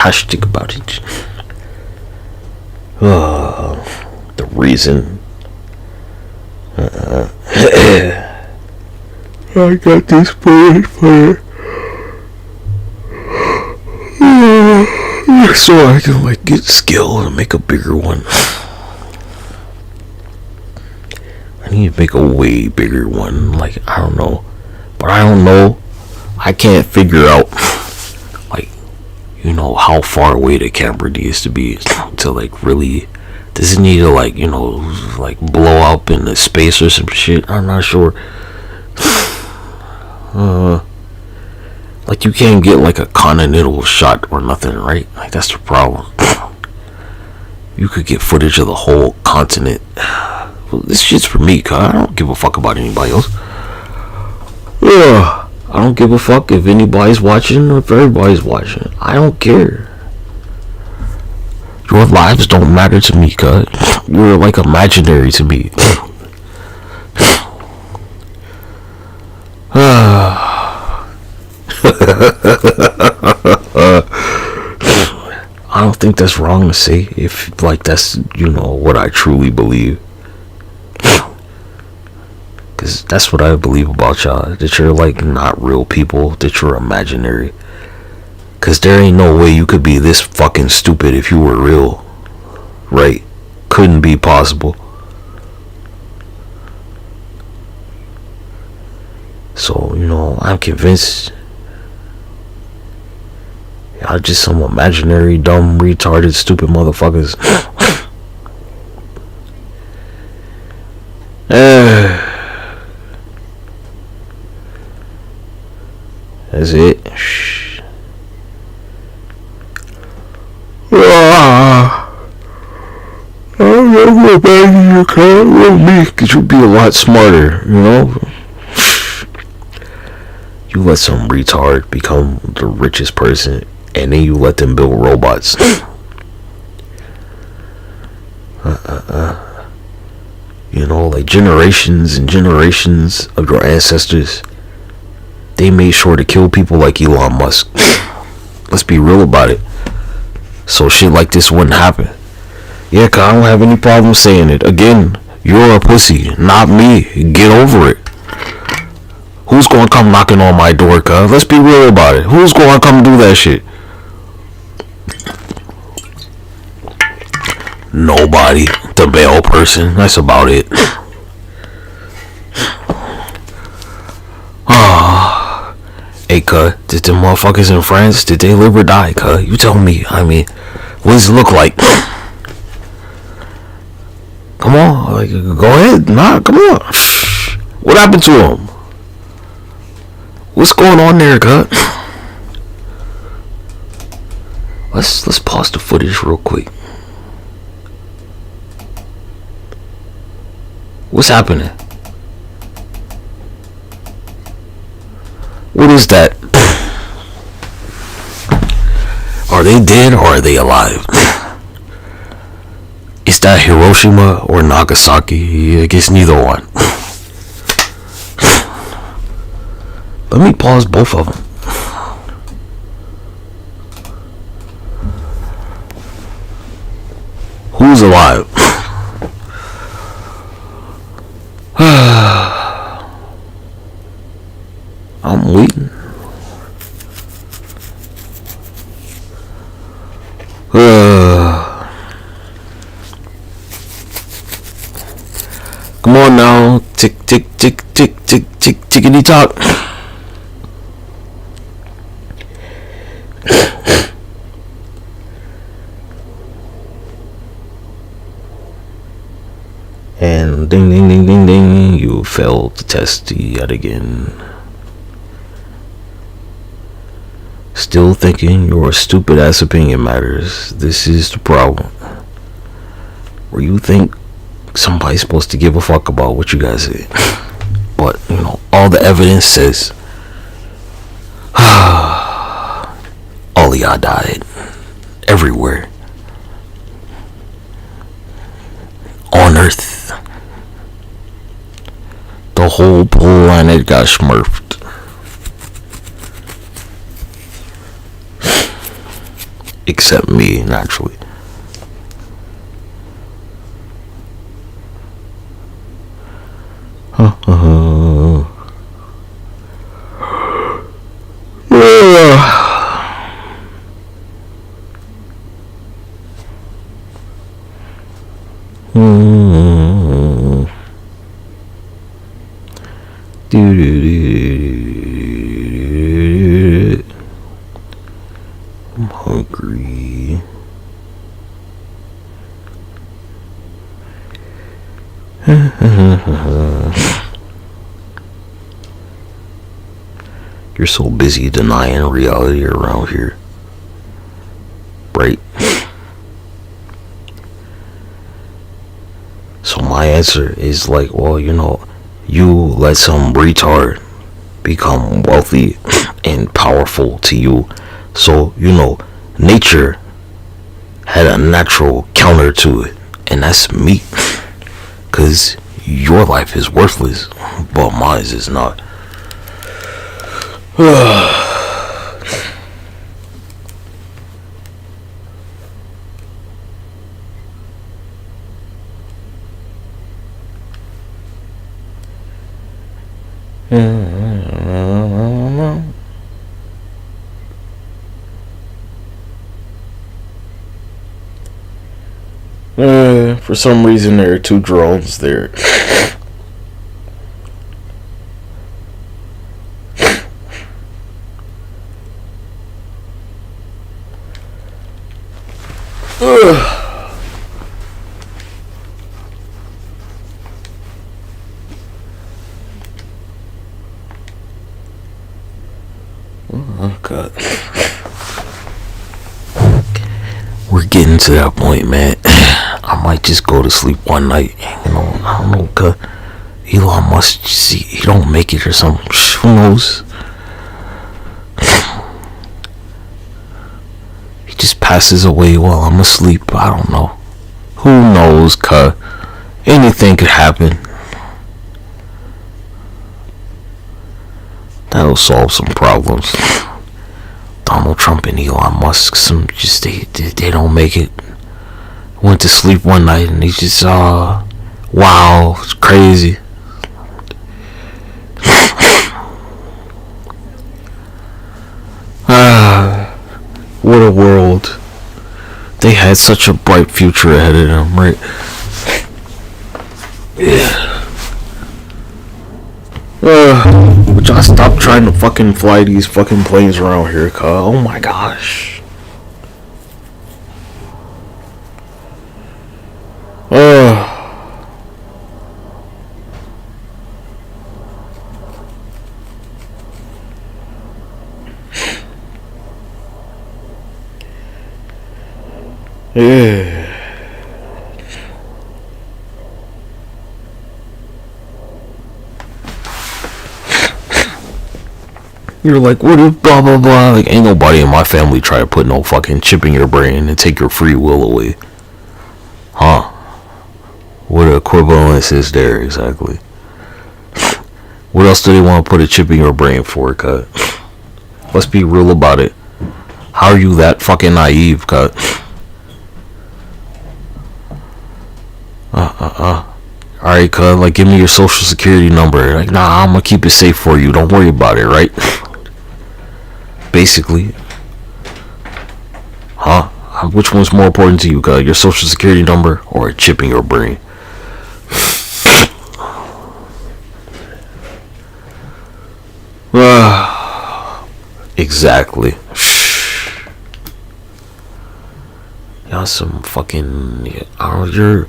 Hashtag about it. The reason I got this footage for it. So I can like get skill and make a bigger one. I need to make a way bigger one. Like, I don't know. But I don't know. I can't figure out, like, you know, how far away the camera needs to be to like really. Does it need to like, you know, like blow up in the space or some shit? I'm not sure. Like, you can't get like a continental shot or nothing, right? Like, that's the problem. You could get footage of the whole continent. Well, this shit's for me, cuz I don't give a fuck about anybody else. I don't give a fuck if anybody's watching or if everybody's watching. I don't care. Your lives don't matter to me, cuz you're like imaginary to me. I don't think that's wrong to say if like that's, you know, what I truly believe. Cause that's what I believe about y'all, that you're like not real people, that you're imaginary. Cause there ain't no way you could be this fucking stupid if you were real, right? Couldn't be possible. So, you know, I'm convinced y'all just some imaginary, dumb, retarded, stupid motherfuckers. That's it. I'm gonna go back in your car with me, cause you'll be a lot smarter, you know? You let some retard become the richest person, and then you let them build robots. You know, like generations and generations of your ancestors, they made sure to kill people like Elon Musk. Let's be real about it. So shit like this wouldn't happen. Yeah, cause I don't have any problem saying it. Again, you're a pussy, not me. Get over it. Who's gonna come knocking on my door, cuz? Let's be real about it. Who's gonna come do that shit? Nobody. The bail person. That's about it. Hey, cuz, did the motherfuckers in France, did they live or die, cuz? You tell me. I mean, what does it look like? Come on, like, go ahead. Nah, come on. What happened to him? What's going on there, cuz? Let's pause the footage real quick. What's happening? What is that? Are they dead or are they alive? Is that Hiroshima or Nagasaki? I guess neither one. Let me pause both of them. Who's alive? I'm waiting. Come on now. Tick, tick, tick, tick, tick, tick, tickety tock. And ding, ding, ding, ding, ding. You failed the test yet again. Still thinking your stupid ass opinion matters. This is the problem. Where you think somebody's supposed to give a fuck about what you guys say. But, you know, all the evidence says all of y'all died. Everywhere. On Earth. The whole planet got smurfed. except me, naturally. I'm hungry. You're so busy denying reality around here, right? So my answer is like, well, you know, you let some retard become wealthy and powerful to you. So, you know, nature had a natural counter to it, and that's me. Cause your life is worthless, but mine is not. For some reason, there are two drones there. Oh God. We're getting to that point, man. I might just go to sleep one night. You know, I don't know, cause Elon Musk, see, he don't make it or something. Who knows? He just passes away while I'm asleep. I don't know. Who knows, cause anything could happen. That'll solve some problems. Donald Trump and Elon Musk, they don't make it. Went to sleep one night and he just wow, it's crazy. What a world. They had such a bright future ahead of them, right? Yeah. Would y'all stop trying to fucking fly these fucking planes around here, cuz? Oh my gosh. Yeah. You're like, what if blah blah blah? Like, ain't nobody in my family try to put no fucking chip in your brain and take your free will away. Huh? What equivalence is there exactly? What else do they want to put a chip in your brain for, cut? Let's be real about it. How are you that fucking naive, cut? Alright, cut, like, give me your social security number. Like, nah, I'm gonna keep it safe for you. Don't worry about it, right? Basically. Huh? Which one's more important to you, cut? Your social security number or a chip in your brain? Exactly. Y'all some fucking, I don't know,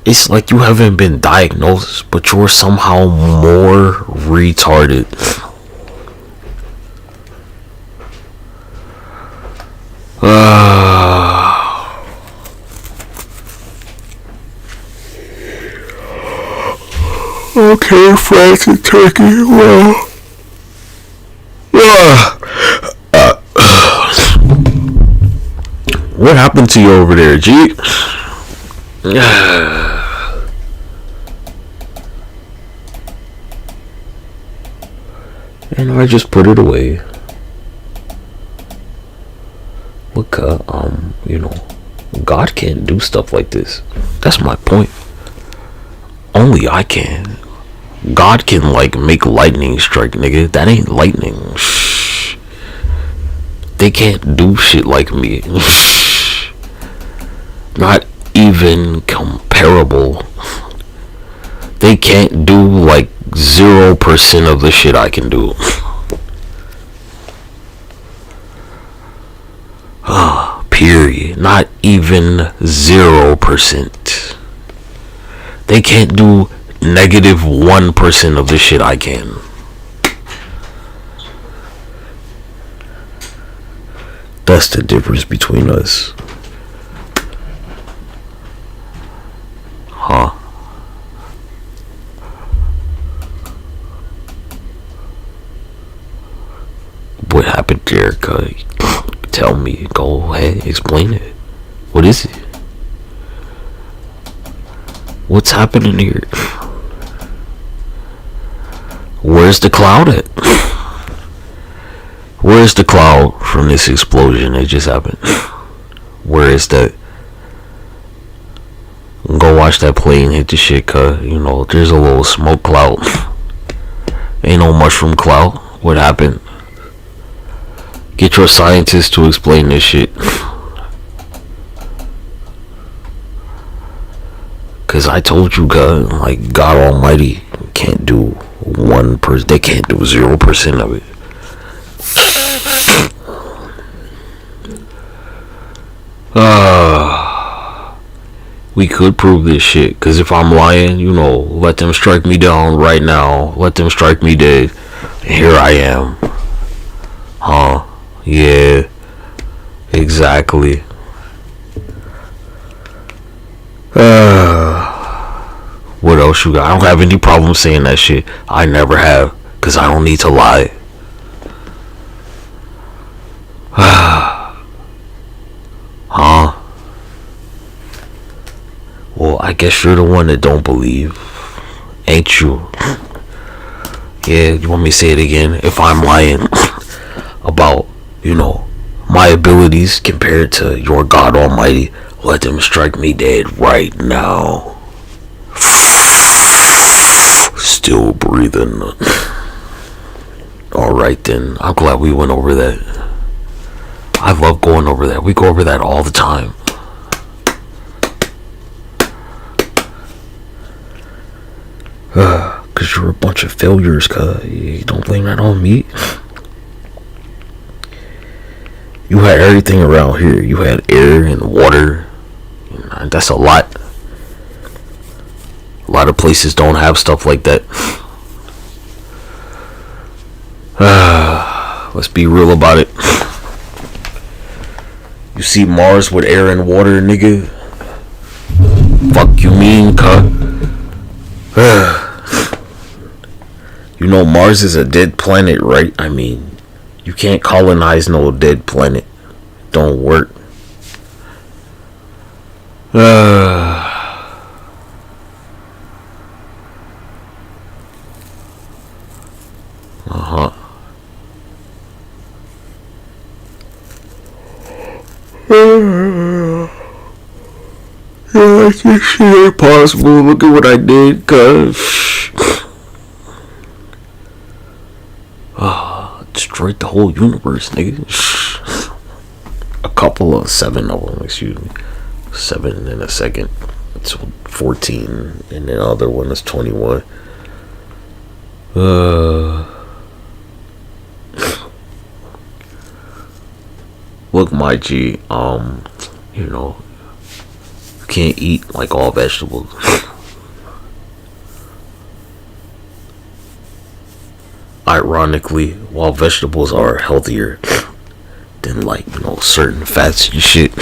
it's like you haven't been diagnosed, but you're somehow more retarded. Okay, France and Turkey, well. What happened to you over there, G? And I just put it away. What Look, God can't do stuff like this. That's my point. Only I can. God can like make lightning strike, nigga. That ain't lightning. Shh. They can't do shit like me. Not even comparable. They can't do like 0% of the shit I can do. Period. Not even 0%. They can't do -1% of the shit I can. That's the difference between us. Huh? What happened to Erica? Tell me. Go ahead. Explain it. What is it? What's happening here? Where's the cloud at? Where's the cloud from this explosion that just happened? Where is that? Go watch that plane hit the shit, cuz, there's a little smoke cloud. Ain't no mushroom cloud. What happened? Get your scientists to explain this shit. Cause I told you, God, like God Almighty can't do 1%. They can't do 0% of it. We could prove this shit. Cause if I'm lying, let them strike me down right now. Let them strike me dead. And here I am. Huh? Yeah. Exactly. What else you got? I don't have any problem saying that shit. I never have. Cause I don't need to lie. Huh? Well, I guess you're the one that don't believe. Ain't you? Yeah, you want me to say it again? If I'm lying about, my abilities compared to your God Almighty, let them strike me dead right now. Still breathing. Alright then. I'm glad we went over that. I love going over that. We go over that all the time. Cause you're a bunch of failures, cuz. You don't blame that on me. You had everything around here. You had air and water. That's a lot. A lot of places don't have stuff like that. Let's be real about it. You see Mars with air and water, nigga? Fuck you mean, cuh? Mars is a dead planet, right? I mean, you can't colonize no dead planet. Don't work. Yeah, this shit ain't possible. Look at what I did, cuz. Destroyed the whole universe, nigga. A couple of 7 of them, excuse me. 7 in a second. It's 14, and the other one is 21. Look, my G, you can't eat like all vegetables. Ironically, while vegetables are healthier than certain fats and shit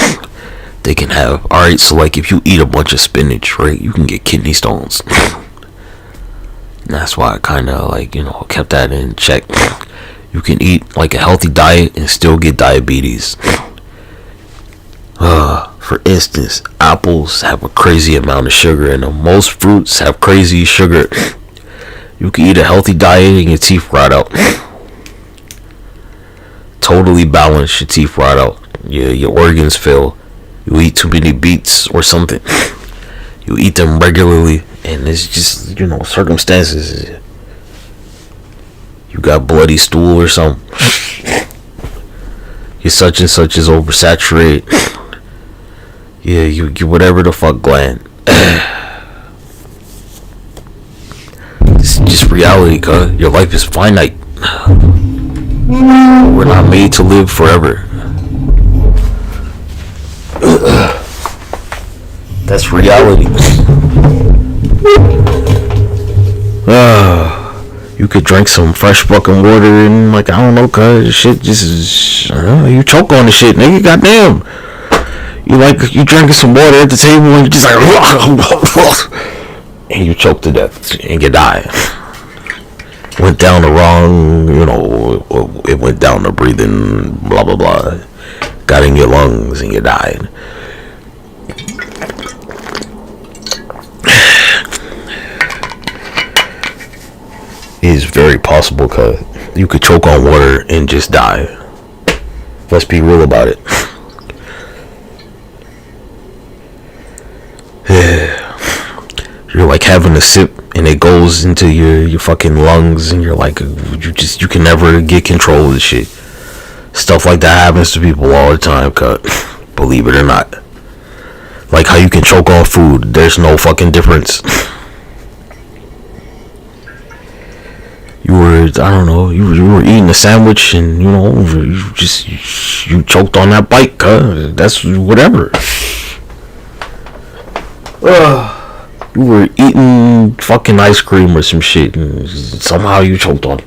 they can have. Alright, so if you eat a bunch of spinach, right, you can get kidney stones. And that's why I kinda kept that in check. You can eat a healthy diet and still get diabetes. For instance, apples have a crazy amount of sugar in them. Most fruits have crazy sugar. You can eat a healthy diet and your teeth rot out. Totally balanced, your teeth rot out. your organs fail. You eat too many beets or something. You eat them regularly, and it's just, circumstances. You got bloody stool or something. Your such and such is oversaturated. Yeah, you whatever the fuck gland. It's just reality, cuz. Your life is finite. We're not made to live forever. That's reality. You could drink some fresh fucking water and I don't know, cuz shit just you choke on the shit, nigga. Goddamn. You drinking some water at the table and you just and you choke to death and you die. Went down the wrong, it went down the breathing, blah blah blah. Got in your lungs and you died. It is very possible, cuz you could choke on water and just die. Let's be real about it. You're like having a sip and it goes into your fucking lungs and you're like, you can never get control of the shit. Stuff like that happens to people all the time, cuz. Believe it or not. Like how you can choke on food, there's no fucking difference. You were eating a sandwich and you choked on that bite, cuz. That's whatever. You were eating fucking ice cream or some shit and somehow you choked on it.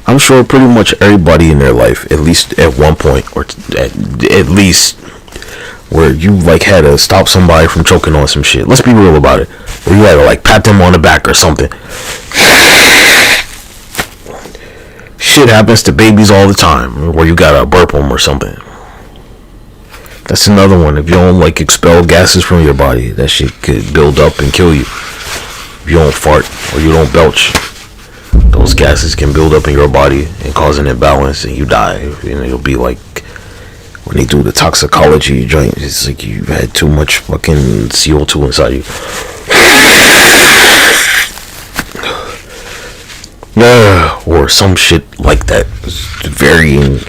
I'm sure pretty much everybody in their life, at least at one point, or at least where you had to stop somebody from choking on some shit. Let's be real about it. Where you had to pat them on the back or something. Shit happens to babies all the time, where you gotta burp them or something. That's another one. If you don't expel gases from your body, that shit could build up and kill you. If you don't fart or you don't belch, those gases can build up in your body and cause an imbalance and you die. And it'll be like when they do the toxicology joint, it's like you had too much fucking CO2 inside you. Yeah, or some shit like that. Varying.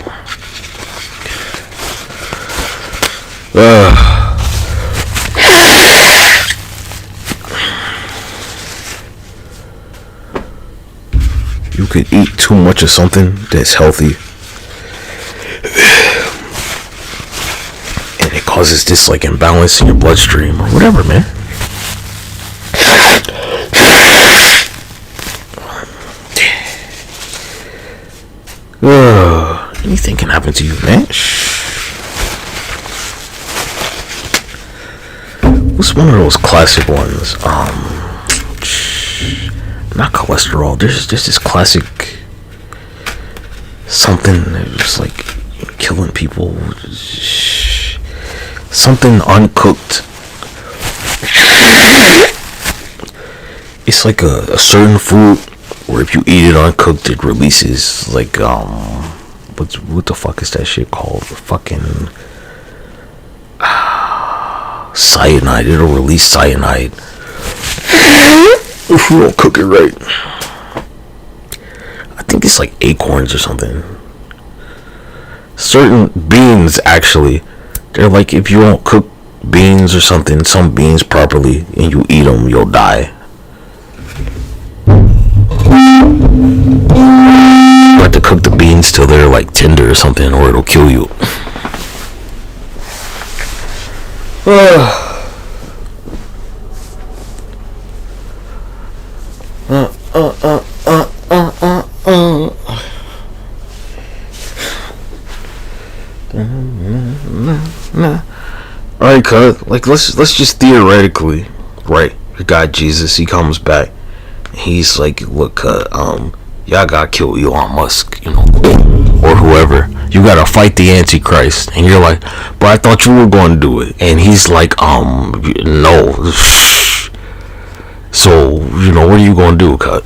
You could eat too much of something that's healthy and it causes this imbalance in your bloodstream or whatever, man. Anything can happen to you, man. What's one of those classic ones? Not cholesterol. There's this classic something that's killing people. Something uncooked. It's like a certain food where if you eat it uncooked, it releases what the fuck is that shit called? Fucking cyanide. It'll release cyanide if you don't cook it right. I think it's acorns or something. Certain beans, actually, they're if you don't cook beans or something, some beans properly, and you eat them, you'll die. You have to cook the beans till they're tender or something, or it'll kill you. Alright, cuz, let's just theoretically, right? Your guy Jesus, he comes back. He's look, y'all gotta kill Elon Musk, or whoever. You gotta fight the Antichrist. And you're like, bro, I thought you were going to do it. And he's like, no. So, you know, what are you going to do, cut?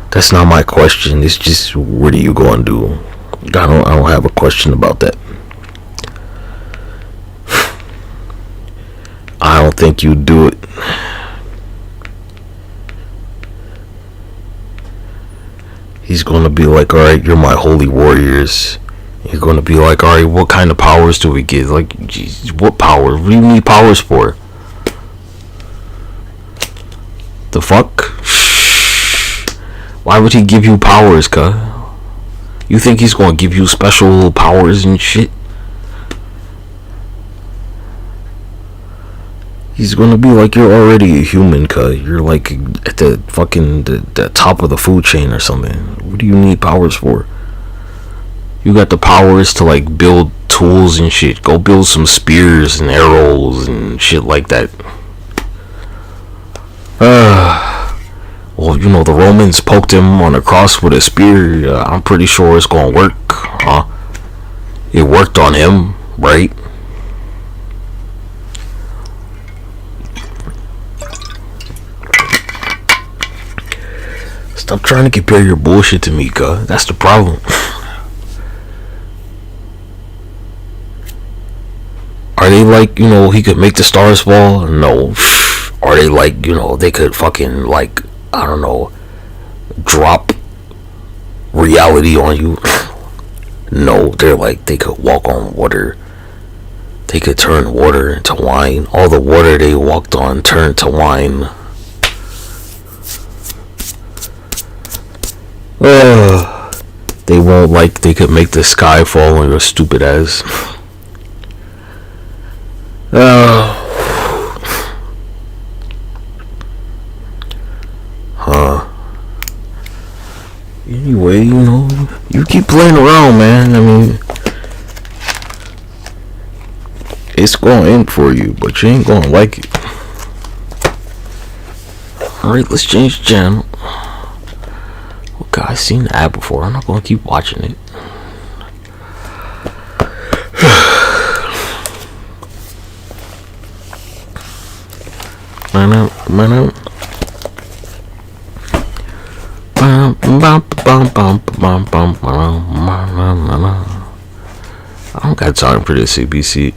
That's not my question. It's just, what are you going to do? I don't have a question about that. I don't think you do it. He's going to be like, all right, you're my holy warriors. You're going to be like, all right, what kind of powers do we get? Like, geez, what powers? What do you need powers for? The fuck? Why would he give you powers, cuh? You think he's going to give you special powers and shit? He's going to be like, you're already a human, cuh. You're like at the fucking the top of the food chain or something. What do you need powers for? You got the powers to like build tools and shit. Go build some spears and arrows and shit like that. Well, you know, the Romans poked him on the cross with a spear. I'm pretty sure it's gonna work, huh? It worked on him, right? Stop trying to compare your bullshit to me, cuz. That's the problem. Are they like, you know, he could make the stars fall? No. Are they like, you know, they could fucking like, I don't know, drop reality on you? No, they're like, they could walk on water. They could turn water into wine. All the water they walked on turned to wine. They won't like, they could make the sky fall on your stupid ass. Anyway, you know, you keep playing around, man. I mean, it's going in for you, but you ain't gonna like it. Alright, let's change the channel. Okay, I've seen the ad before. I'm not gonna keep watching it. I don't got time for this ABC.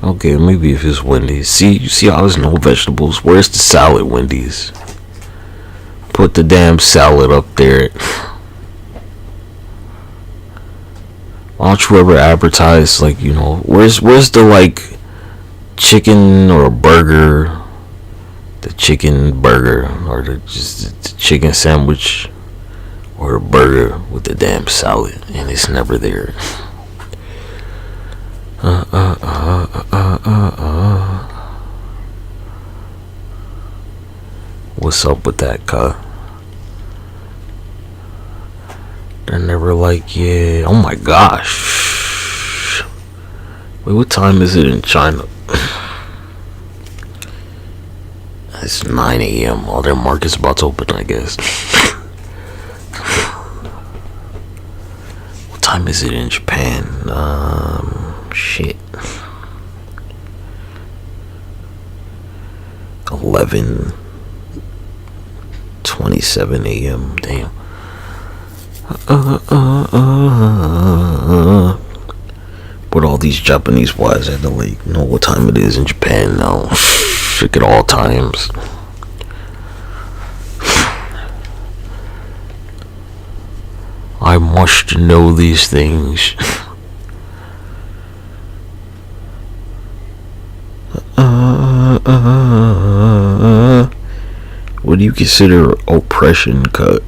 Okay, maybe if it's Wendy's. See, you see how there's no vegetables? Where's the salad, Wendy's? Put the damn salad up there. Why don't you ever advertise, like, you know, where's the like chicken or a burger, the chicken burger, or the chicken sandwich, or a burger with the damn salad, and it's never there. What's up with that, cuh? They're never like, yeah. Oh my gosh. Wait, what time is it in China? It's 9 a.m. Oh, their market's about to open, I guess. What time is it in Japan? Shit. 11:27 a.m. Damn. But all these Japanese wives had to like know what time it is in Japan now. Shit at all times. I must know these things. What do you consider oppression, cut?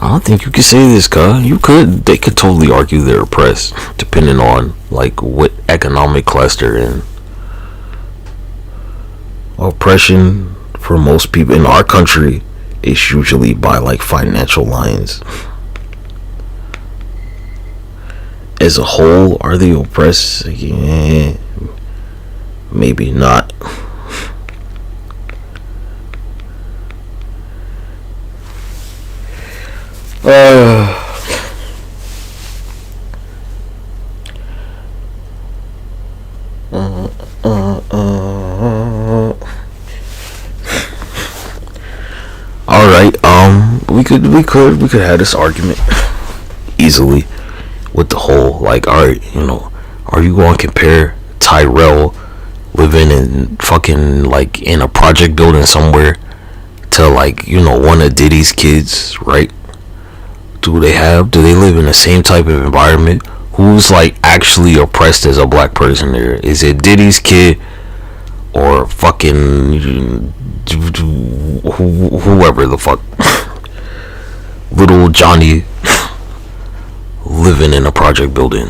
I don't think you can say this, cuz. You could. They could totally argue they're oppressed, depending on like what economic class they're in. Oppression for most people in our country is usually by like financial lines. as a whole, are they oppressed? Yeah, maybe not. Alright, we could have this argument easily with the whole, like, alright, are you going to compare Tyrell living in fucking, like, in a project building somewhere to, like, one of Diddy's kids, right? Do they live in the same type of environment? Who's, like, actually oppressed as a black person there? Is it Diddy's kid or fucking whoever the fuck? Little Johnny living in a project building.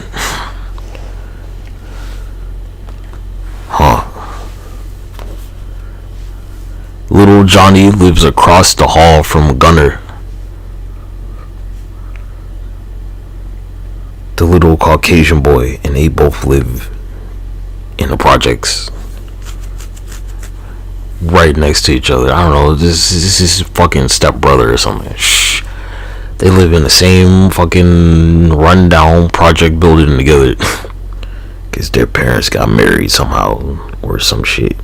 Little Johnny lives across the hall from Gunner, the little Caucasian boy, and they both live in the projects right next to each other. I don't know, this is his fucking stepbrother or something. Shh. They live in the same fucking rundown project building together because their parents got married somehow or some shit.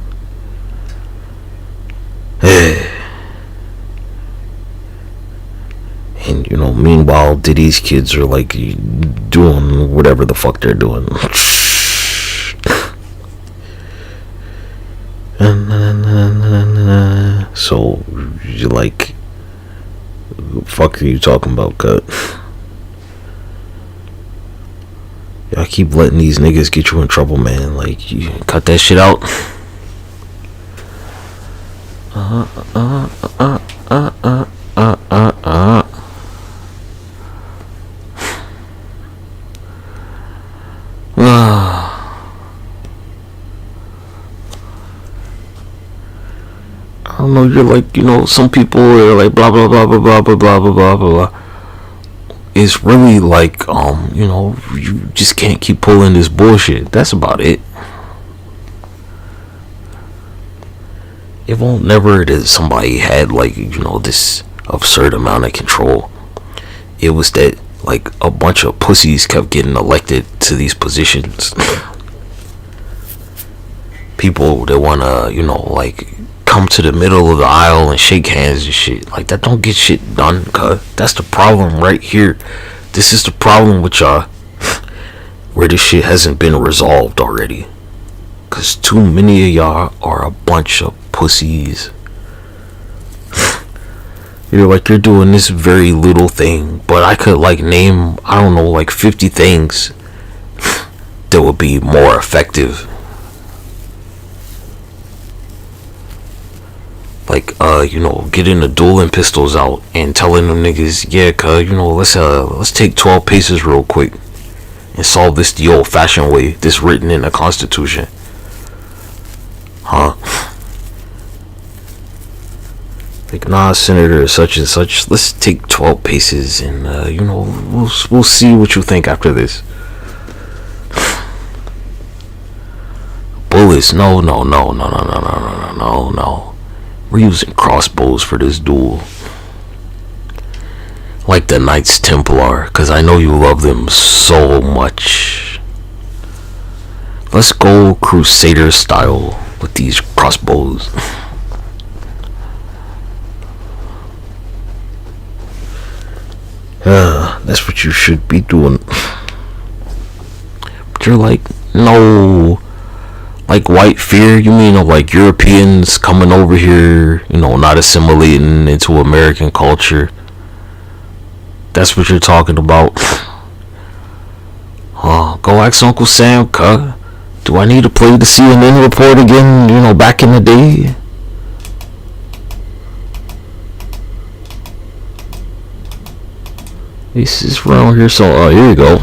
And meanwhile Diddy's kids are like doing whatever the fuck they're doing. So you like, fuck are you talking about, cut? Y'all keep letting these niggas get you in trouble, man. Like, you cut that shit out. I don't know, you're like, some people are like blah blah blah blah blah blah blah blah blah blah. It's really like, you just can't keep pulling this bullshit. That's about it. It won't never that somebody had like, this absurd amount of control. It was that like a bunch of pussies kept getting elected to these positions. People that wanna, like come to the middle of the aisle and shake hands and shit. Like, that don't get shit done, cuz. That's the problem right here. This is the problem with y'all, where this shit hasn't been resolved already. Cause too many of y'all are a bunch of pussies. You're doing this very little thing, but I could like name, I don't know, like 50 things that would be more effective. Like, getting the dueling pistols out and telling them niggas, yeah, cuz, let's take 12 paces real quick and solve this the old fashioned way, this written in the Constitution. Like, nah, Senator such and such, let's take 12 paces and, we'll see what you think after this. Bullets, no. We're using crossbows for this duel. Like the Knights Templar, because I know you love them so much. Let's go Crusader style with these crossbows. That's what you should be doing. But you're like, no. Like white fear? You mean like Europeans coming over here, not assimilating into American culture? That's what you're talking about? Go ask Uncle Sam, cuh. Do I need to play the CNN report again, back in the day? This is around here, so, here you go.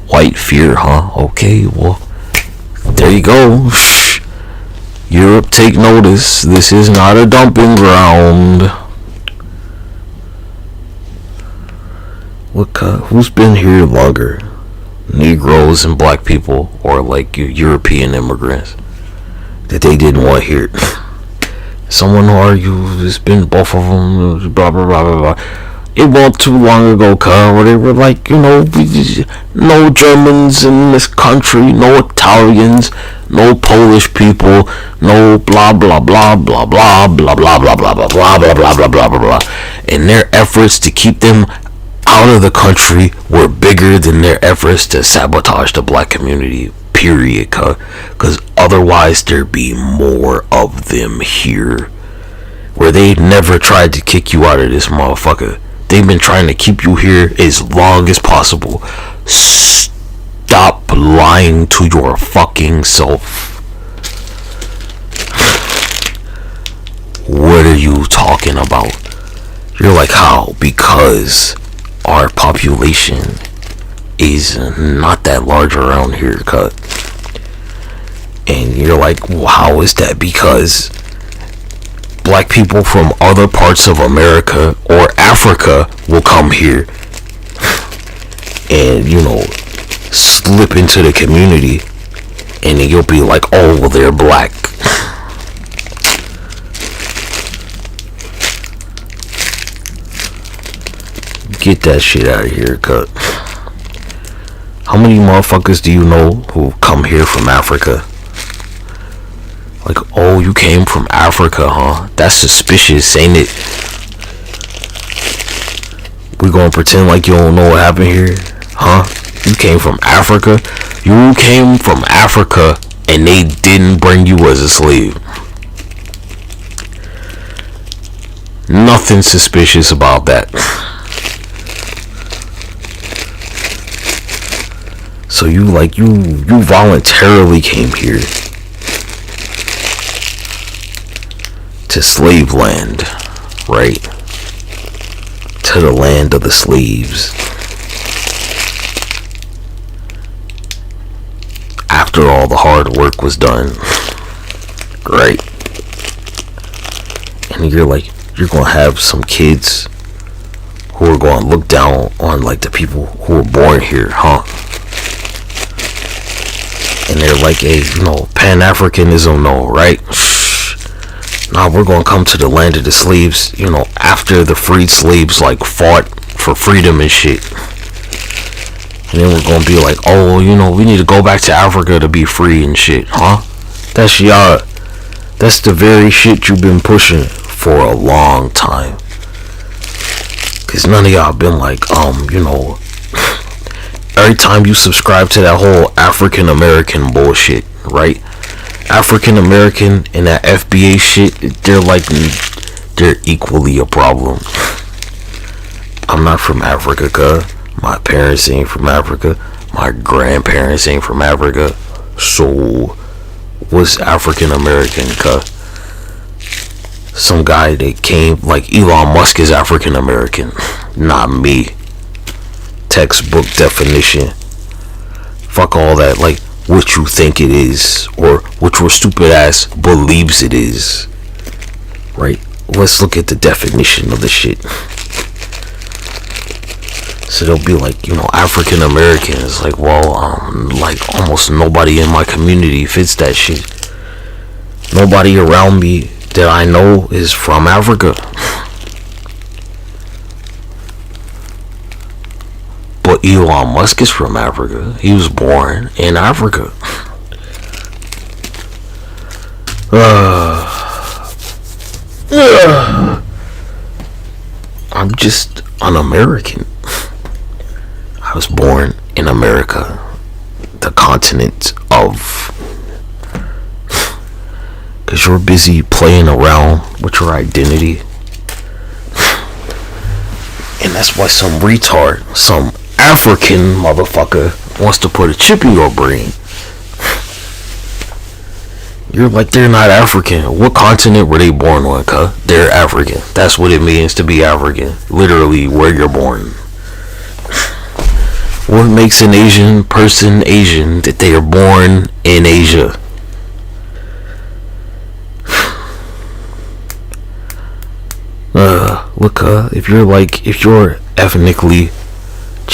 White fear, huh? Okay, well, there you go. Europe, take notice. This is not a dumping ground. Look, who's been here longer? Negroes and black people, or like European immigrants that they didn't want here. Someone argued it's been both of them, blah blah blah blah blah. It wasn't too long ago, where they were like, no Germans in this country, no Italians, no Polish people, no blah blah blah blah blah blah blah blah blah blah blah blah blah blah blah blah blah. And their efforts to keep them out of the country were bigger than their efforts to sabotage the black community. Period, because otherwise there'd be more of them here. Where they never tried to kick you out of this motherfucker. They've been trying to keep you here as long as possible. Stop lying to your fucking self. What are you talking about? You're like, how? Because our population is not that large around here, and you're like, well, how is that? Because black people from other parts of America or Africa will come here and slip into the community, and then you'll be like, oh, well, they're black. Get that shit out of here, How many motherfuckers do you know who come here from Africa? Like, oh, you came from Africa, huh? That's suspicious, ain't it? We gonna pretend like you don't know what happened here, huh? You came from Africa? You came from Africa and they didn't bring you as a slave. Nothing suspicious about that. So you voluntarily came here to slave land, right? To the land of the slaves. After all the hard work was done, right? And you're gonna have some kids who are gonna look down on like the people who were born here, huh? And they're like, hey, Pan-Africanism, no, right? Nah, we're gonna come to the land of the slaves, after the freed slaves fought for freedom and shit. And then we're gonna be like, oh, we need to go back to Africa to be free and shit, huh? That's the very shit you've been pushing for a long time. Cause none of y'all been like, every time you subscribe to that whole African American bullshit, right? African American and that FBA shit, they're equally a problem. I'm not from Africa, my parents ain't from Africa, my grandparents ain't from Africa, so what's African American, Some guy that came, like Elon Musk is African American, not me. Textbook definition. Fuck all that, what you think it is, or what your stupid ass believes it is, right? Let's look at the definition of the shit. So they'll be like, African American is almost nobody in my community fits that shit. Nobody around me that I know is from Africa. But Elon Musk is from Africa. He was born in Africa. I'm just an American. I was born in America, the continent of. Because you're busy playing around with your identity. And that's why some retard, some African motherfucker wants to put a chip in your brain. You're like, they're not African. What continent were they born on, They're African. That's what it means to be African. Literally, where you're born. What makes an Asian person Asian? That they are born in Asia. Look, if you're ethnically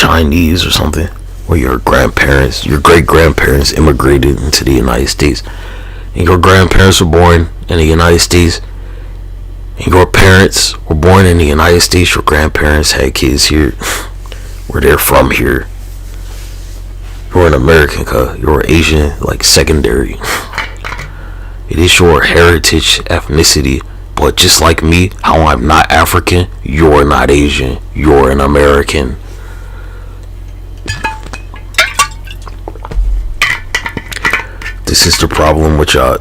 Chinese or something, or your grandparents, your great grandparents immigrated into the United States, and your grandparents were born in the United States, and your parents were born in the United States, your grandparents had kids here, where they're from here. You're an American, cuz. You're Asian, like secondary. It is your heritage, ethnicity, but just like me, how I'm not African, you're not Asian, you're an American. This is the problem with y'all.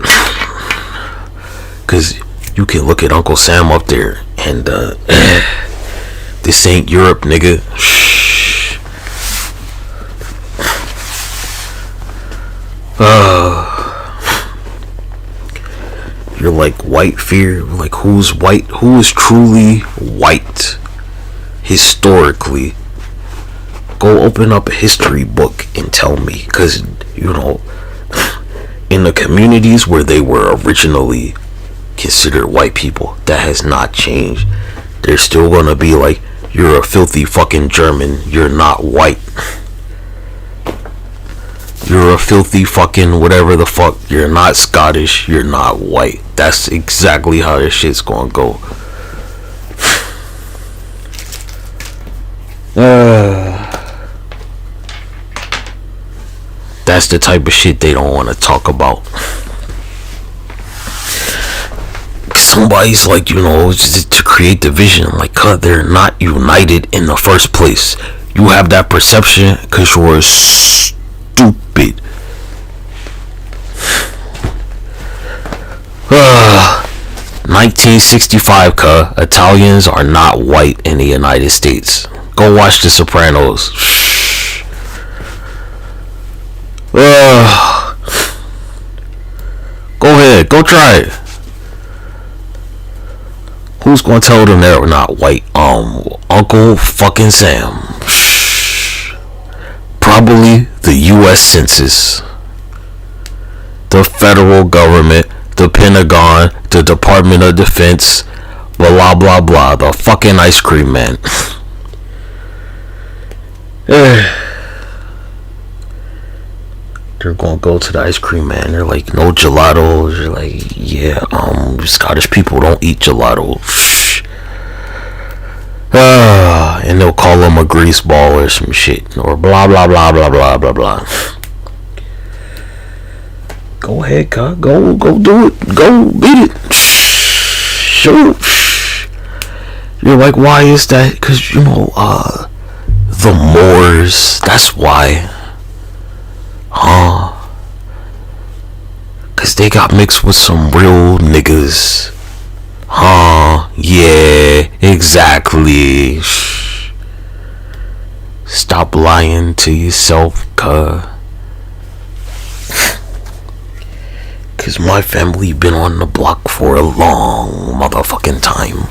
Cause you can look at Uncle Sam up there and this ain't Europe, nigga. Shh. You're like white fear. Like, who's white? Who is truly white historically? Go open up a history book and tell me. Cause you know, in the communities where they were originally considered white people, that has not changed. They're still gonna be like, you're a filthy fucking German, you're not white. You're a filthy fucking whatever the fuck, you're not Scottish, you're not white. That's exactly how this shit's gonna go. That's the type of shit they don't want to talk about. Somebody's like, you know, just to create division. Like, they're not united in the first place. You have that perception because you're stupid. 1965, Italians are not white in the United States. Go watch The Sopranos. Go ahead, go try it. Who's gonna tell them they're not white? Uncle fucking Sam. Probably the US Census, the federal government, the Pentagon, the Department of Defense, blah blah blah, the fucking ice cream man. They're gonna go to the ice cream man. They're like, no gelato. They're like, yeah, Scottish people don't eat gelato. And they'll call them a grease ball or some shit, or blah blah blah blah blah blah blah. Go ahead, go do it. Go beat it. Sure. You're like, why is that? Because, you know, the Moors. That's why. Cause they got mixed with some real niggas. Yeah, exactly. Stop lying to yourself, cuz my family been on the block for a long motherfucking time.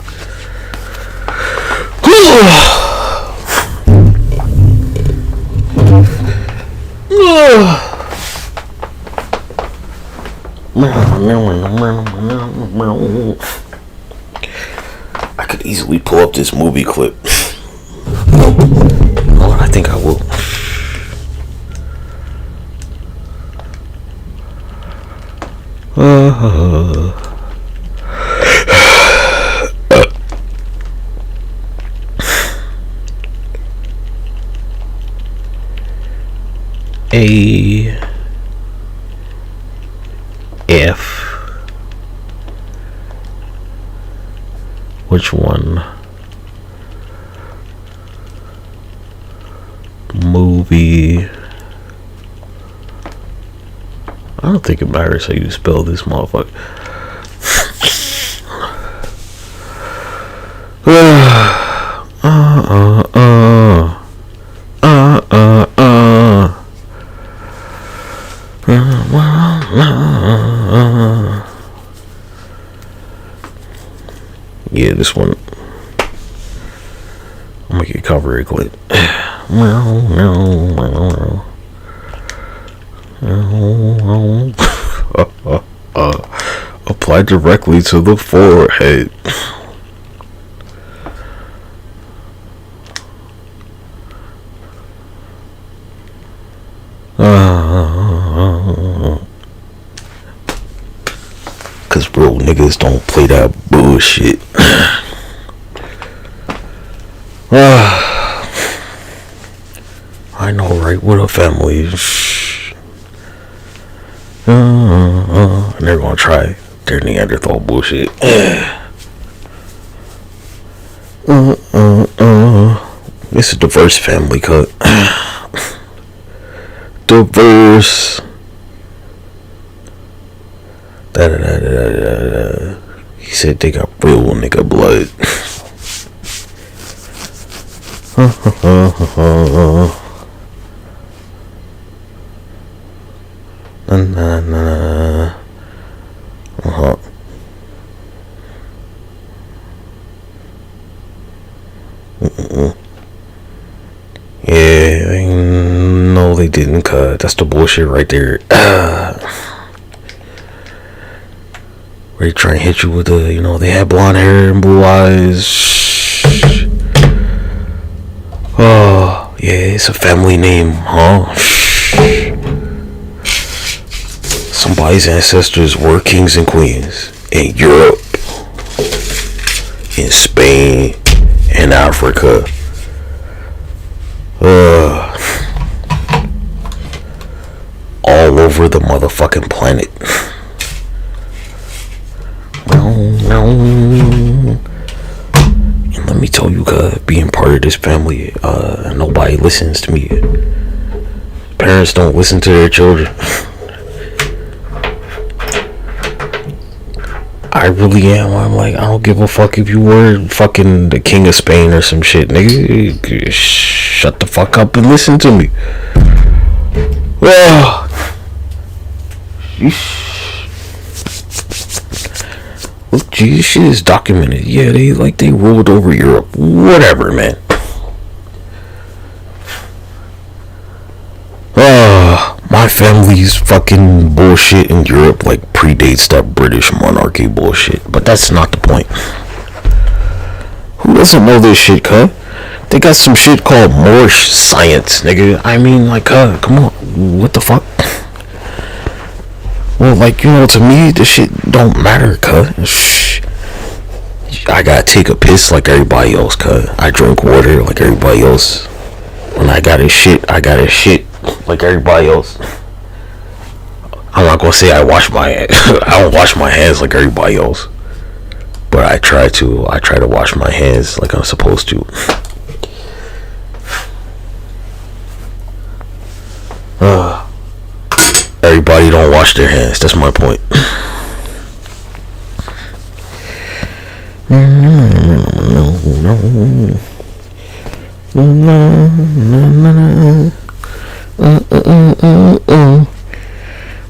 I could easily pull up this movie clip. I think I will. Which one? Movie. I don't think it matters how you spell this motherfucker. Yeah, this one. I'll make it cover it clip. Apply directly to the forehead. Cause real niggas don't play that bullshit. I know, right? What a family. And they're gonna try their Neanderthal bullshit. It's a diverse family cut. Diverse. He said they got real nigga blood. Yeah, no, they didn't cut. That's the bullshit right there. Where they try and hit you with the, you know, they had blonde hair and blue eyes. Oh, yeah, it's a family name, huh? Somebody's ancestors were kings and queens in Europe, in Spain, in Africa. All over the motherfucking planet. And let me tell you, being part of this family, nobody listens to me. Parents don't listen to their children. I really am. I'm like, I don't give a fuck if you were fucking the king of Spain or some shit, nigga. Shut the fuck up and listen to me. Well, look, this shit is documented. Yeah, they ruled over Europe. Whatever, man. My family's fucking bullshit in Europe like predates that British monarchy bullshit. But that's not the point. Who doesn't know this shit, cuh? They got some shit called Moorish science, nigga. I mean, like, come on. What the fuck? Well, like, you know, to me, this shit don't matter, cuh. I gotta take a piss like everybody else, cuh. I drink water like everybody else. When I gotta shit like everybody else. I'm not gonna say I don't wash my hands like everybody else, but I try to wash my hands like I'm supposed to. Everybody don't wash their hands. That's my point.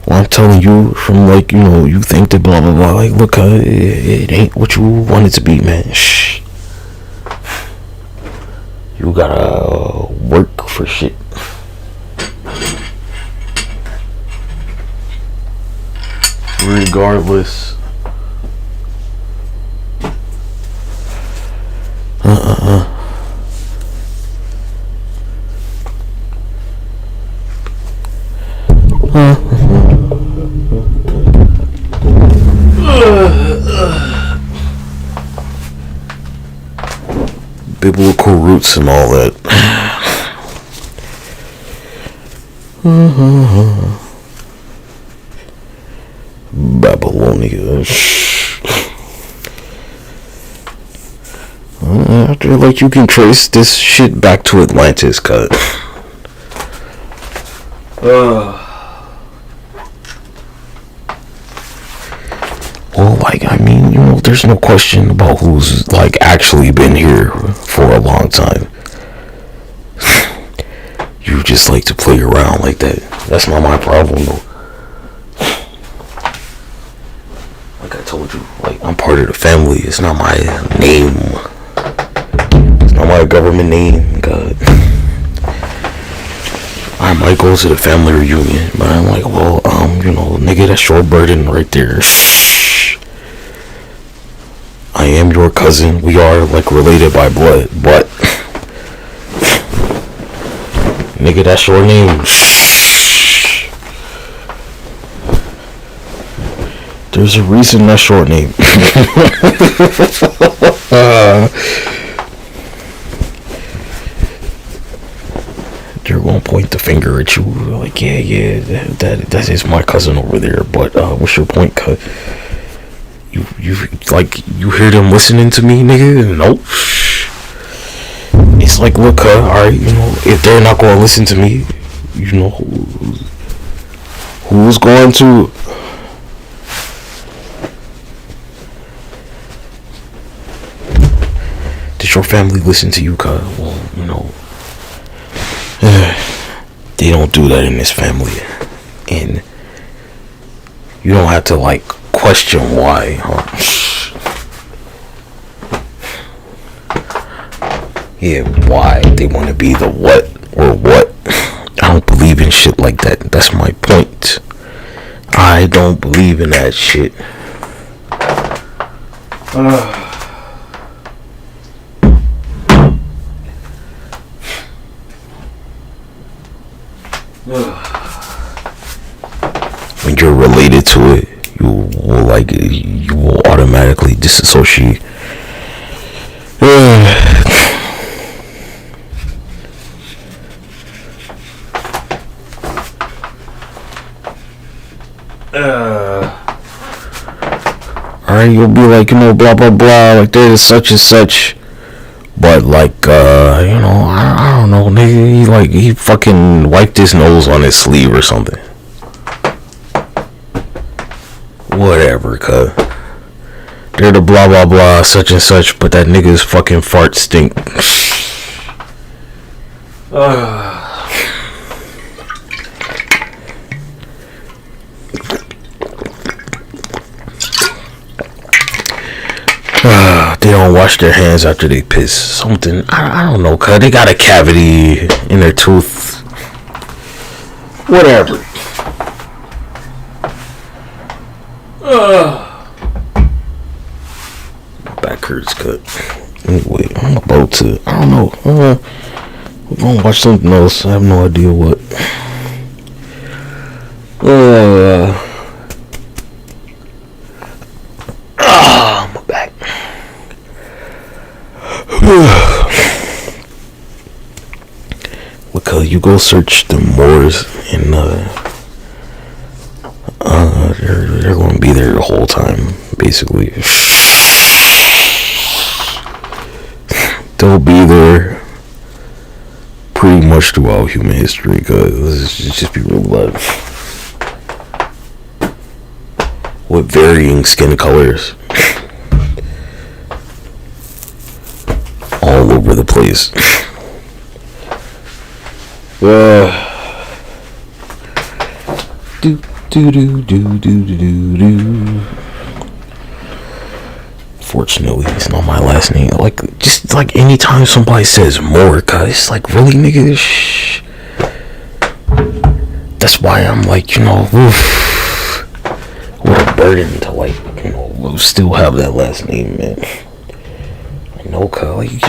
Well, I'm telling you, from like, you know, you think that blah blah blah, like, look, it ain't what you want it to be, man. Shh. You gotta work for shit. Regardless. Biblical roots and all that. Babylonia. I feel like you can trace this shit back to Atlantis, cut. Well, like, I mean, you know, there's no question about who's, like, actually been here for a long time. You just like to play around like that. That's not my problem, though. Like I told you, like, I'm part of the family. It's not my name. It's not my government name, God. I might go to the family reunion, but I'm like, well, you know, nigga, that's your burden right there. I am your cousin. We are, like, related by blood, but nigga, that's your name. There's a reason that short name. They're gonna point the finger at you like, yeah, that is my cousin over there. But what's your point, cuz? You hear them listening to me, nigga? Nope. It's like, look, alright, if they're not gonna listen to me, who's going to? Did your family listen to you, cuz? Well, they don't do that in this family. And you don't have to, question why, huh? Yeah, why they want to be the what or what. I don't believe in shit like that. That's my point. I don't believe in that shit. When you're related to it, you will automatically disassociate. Alright, you'll be like, blah blah blah, like there's such and such, but I don't know, nigga, he fucking wiped his nose on his sleeve or something. Whatever, cuz. They're the blah blah blah such and such, but that nigga's fucking fart stink. They don't wash their hands after they piss. Something, I don't know, cuz they got a cavity in their tooth. Whatever. Back hurts, cut. Anyway, I'm about to, I don't know. We're gonna watch something else. I have no idea what. My back. Because you go search the Moors and they're going to be there the whole time, basically. They'll be there pretty much throughout human history, because let's just be real about it. With varying skin colors. All over the place. Fortunately, it's not my last name. Just anytime somebody says more, cuz it's like, really, nigga? That's why I'm like, what a burden to still have that last name, man. I know, cuz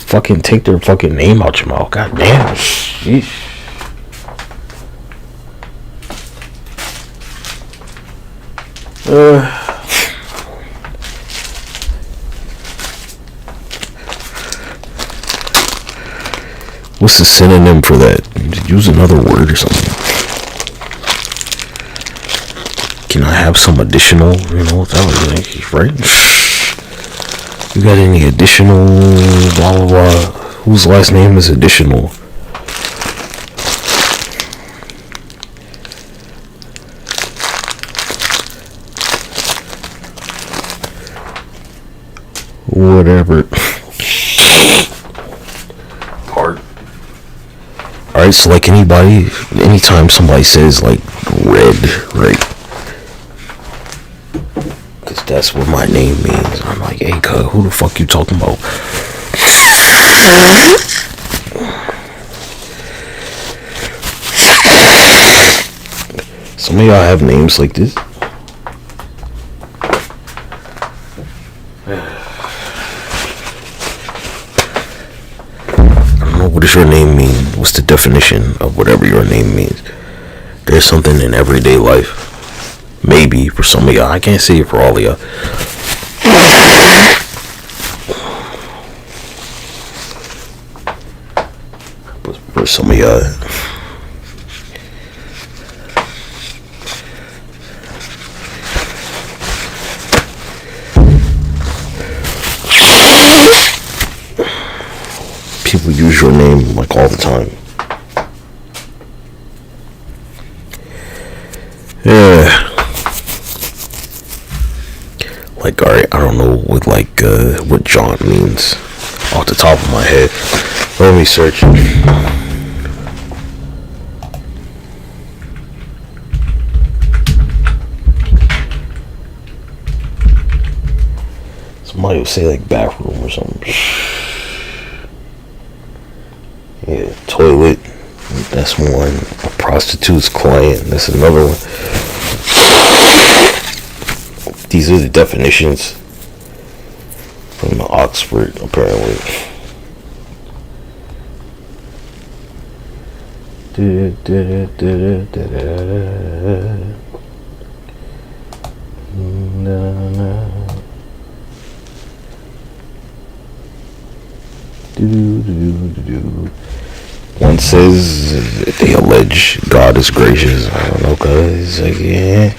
fucking take their fucking name out your mouth. God damn. Sheesh. What's the synonym for that? Use another word or something. Can I have some additional? That was right. You got any additional? Blah blah blah. Whose last name is additional? Whatever. Hard. Alright, so anytime somebody says red, right? Because that's what my name means. I'm like, hey, cuz, who the fuck you talking about? Some of y'all have names like this. What does your name mean? What's the definition of whatever your name means? There's something in everyday life Maybe for some of y'all. I can't say it for all of y'all. But for some of y'all, people use your name like all the time. Yeah. Like, alright, I don't know what what John means off the top of my head. Let me search. Somebody will say like bathroom or something. Yeah, toilet. That's one. A prostitute's client. That's another one. These are the definitions from the Oxford, apparently. One says they allege God is gracious. I don't know, cause like, yeah.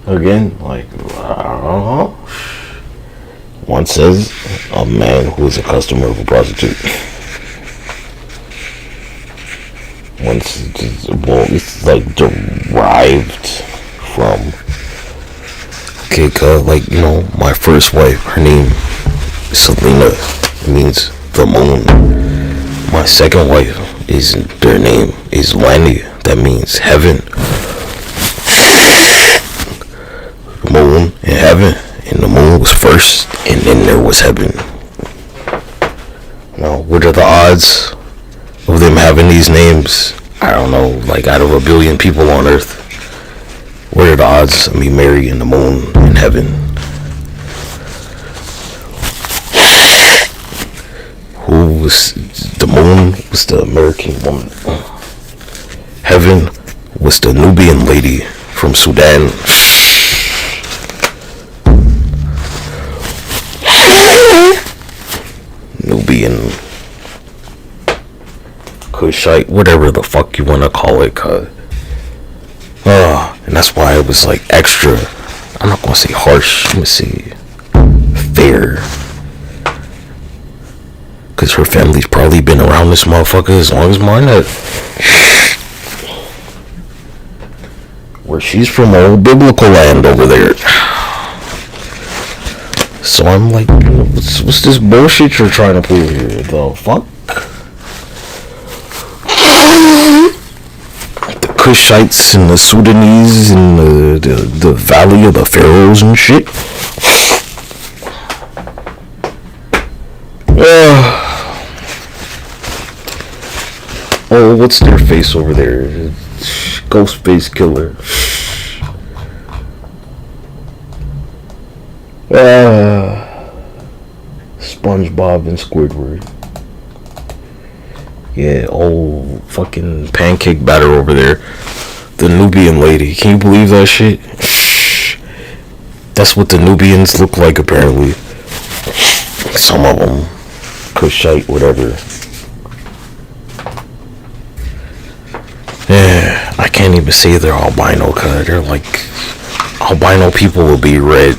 Again, like, I don't know. One says a man who is a customer of a prostitute. One says, well, it's like derived from. Okay, cause like, you know, my first wife, her name is Selena. Means the moon. My second wife their name is Lanny. That means heaven. The moon and heaven, and the moon was first, and then there was heaven. Now, what are the odds of them having these names? I don't know. Like, out of a billion people on Earth, what are the odds of me marrying the moon and heaven? The moon was the American woman. Heaven was the Nubian lady from Sudan. Nubian, Kushite, whatever the fuck you wanna call it, and that's why it was like extra. I'm not gonna say harsh. I'm gonna say fair. Cause her family's probably been around this motherfucker as long as mine have. Where she's from, old biblical land over there. So I'm like, what's this bullshit you're trying to prove here? The fuck? The Kushites and the Sudanese and the Valley of the Pharaohs and shit. Oh, what's their face over there? Ghostface Killer. SpongeBob and Squidward. Yeah, old fucking pancake batter over there. The Nubian lady. Can you believe that shit? That's what the Nubians look like, apparently. Some of them. Kushite, whatever. Yeah, I can't even say they're albino, cause they're like, albino people will be red.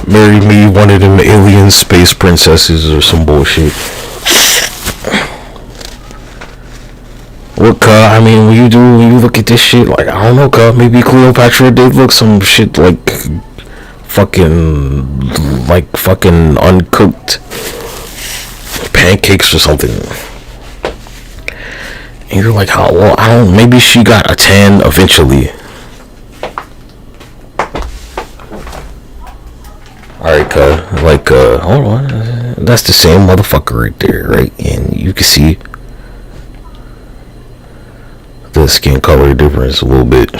Marry me one of them alien space princesses or some bullshit. What, I mean, when you look at this shit, like, I don't know, maybe Cleopatra did look some shit like fucking uncooked pancakes or something. And you're like, how? Well, I don't. Maybe she got a tan eventually. Alright, hold on. That's the same motherfucker right there, right? And you can see the skin color difference a little bit.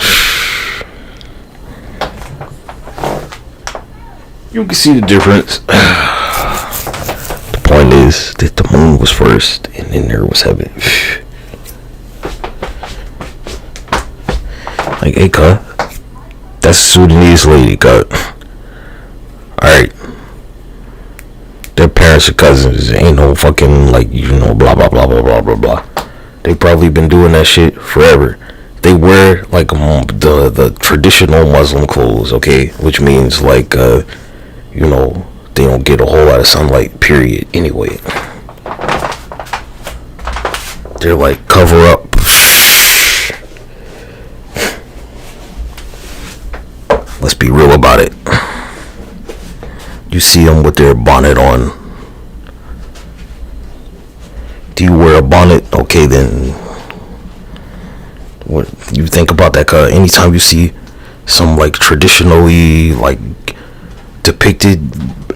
You can see the difference. The point is, is that the moon was first, and then there was heaven. Like, hey, cut. That's a Sudanese lady, cut. Alright. Their parents are cousins. Ain't no fucking, like, you know, blah, blah, blah, blah, blah, blah, blah. They probably been doing that shit forever. They wear, like, the traditional Muslim clothes, okay? Which means, like, you know, they don't get a whole lot of sunlight, period, anyway. They're, like, cover up. Let's be real about it. You see them with their bonnet on. Do you wear a bonnet? Okay, then what you think about that? Anytime you see some like traditionally like depicted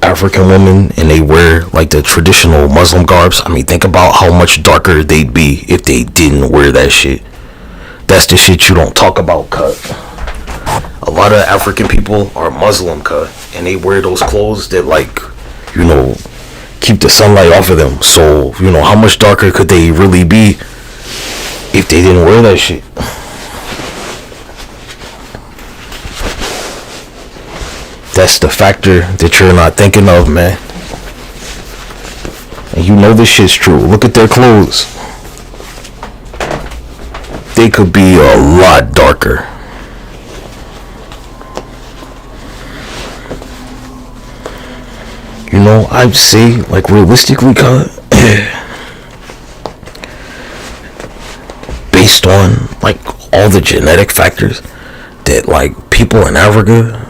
African women and they wear like the traditional Muslim garbs, I mean, think about how much darker they'd be if they didn't wear that shit. That's the shit you don't talk about, cut. A lot of African people are Muslim, cut, and they wear those clothes that, like, you know, keep the sunlight off of them. So, you know, how much darker could they really be if they didn't wear that shit? That's the factor that you're not thinking of, man. And you know this shit's true. Look at their clothes. They could be a lot darker. You know, I'd say, like, realistically, based on, like, all the genetic factors that, like, people in Africa,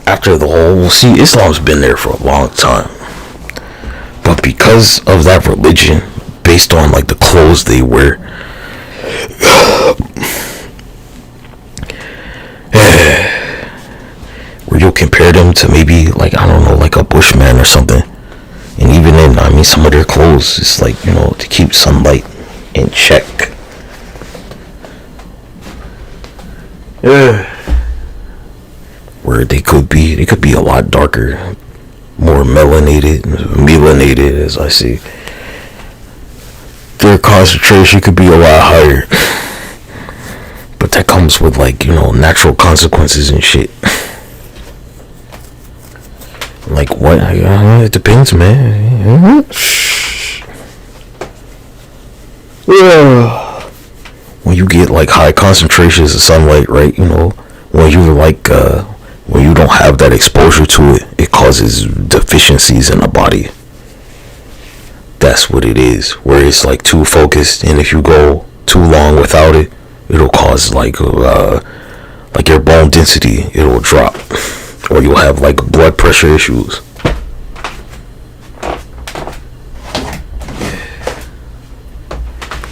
after the whole, see, Islam's been there for a long time. But because of that religion, based on, like, the clothes they wear, where you'll compare them to maybe, like, I don't know, like a bushman or something. And even then, I mean, some of their clothes, it's like, you know, to keep sunlight in check. Where they could be a lot darker, more melanated, as I see. Their concentration could be a lot higher. But that comes with, like, you know, natural consequences and shit. Like, what? It depends, man. When you get, like, high concentrations of sunlight, right, you know, when you, like, when you don't have that exposure to it, it causes deficiencies in the body. That's what it is. Where it's, like, too focused, and if you go too long without it, it'll cause, like your bone density, it'll drop. Or you'll have, like, blood pressure issues.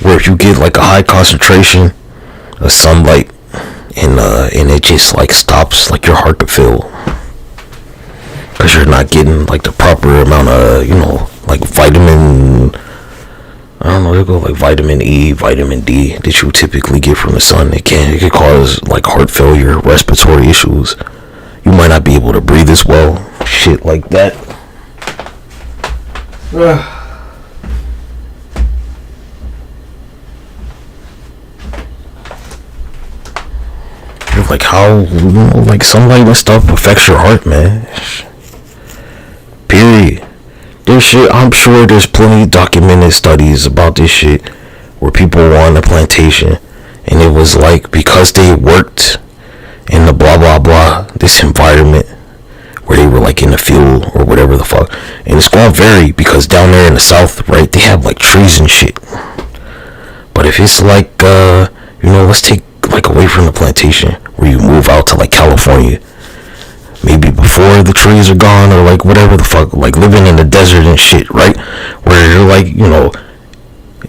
Where if you get, like, a high concentration of sunlight and it just, like, stops, like, your heart could fail. Because you're not getting, like, the proper amount of, you know, like, vitamin, I don't know, they go like vitamin E, vitamin D that you typically get from the sun. It could cause, like, heart failure, respiratory issues. You might not be able to breathe as well. Shit like that. Like, how, you know, like, sunlight and stuff affects your heart, man. Period. This shit, I'm sure there's plenty of documented studies about this shit where people were on the plantation and it was like because they worked in the blah blah blah, this environment where they were like in the field or whatever the fuck, and it's gonna vary because down there in the south, right, they have like trees and shit. But if it's like you know, let's take like away from the plantation where you move out to like California, maybe before the trees are gone or like whatever the fuck, like living in the desert and shit, right, where you're like, you know,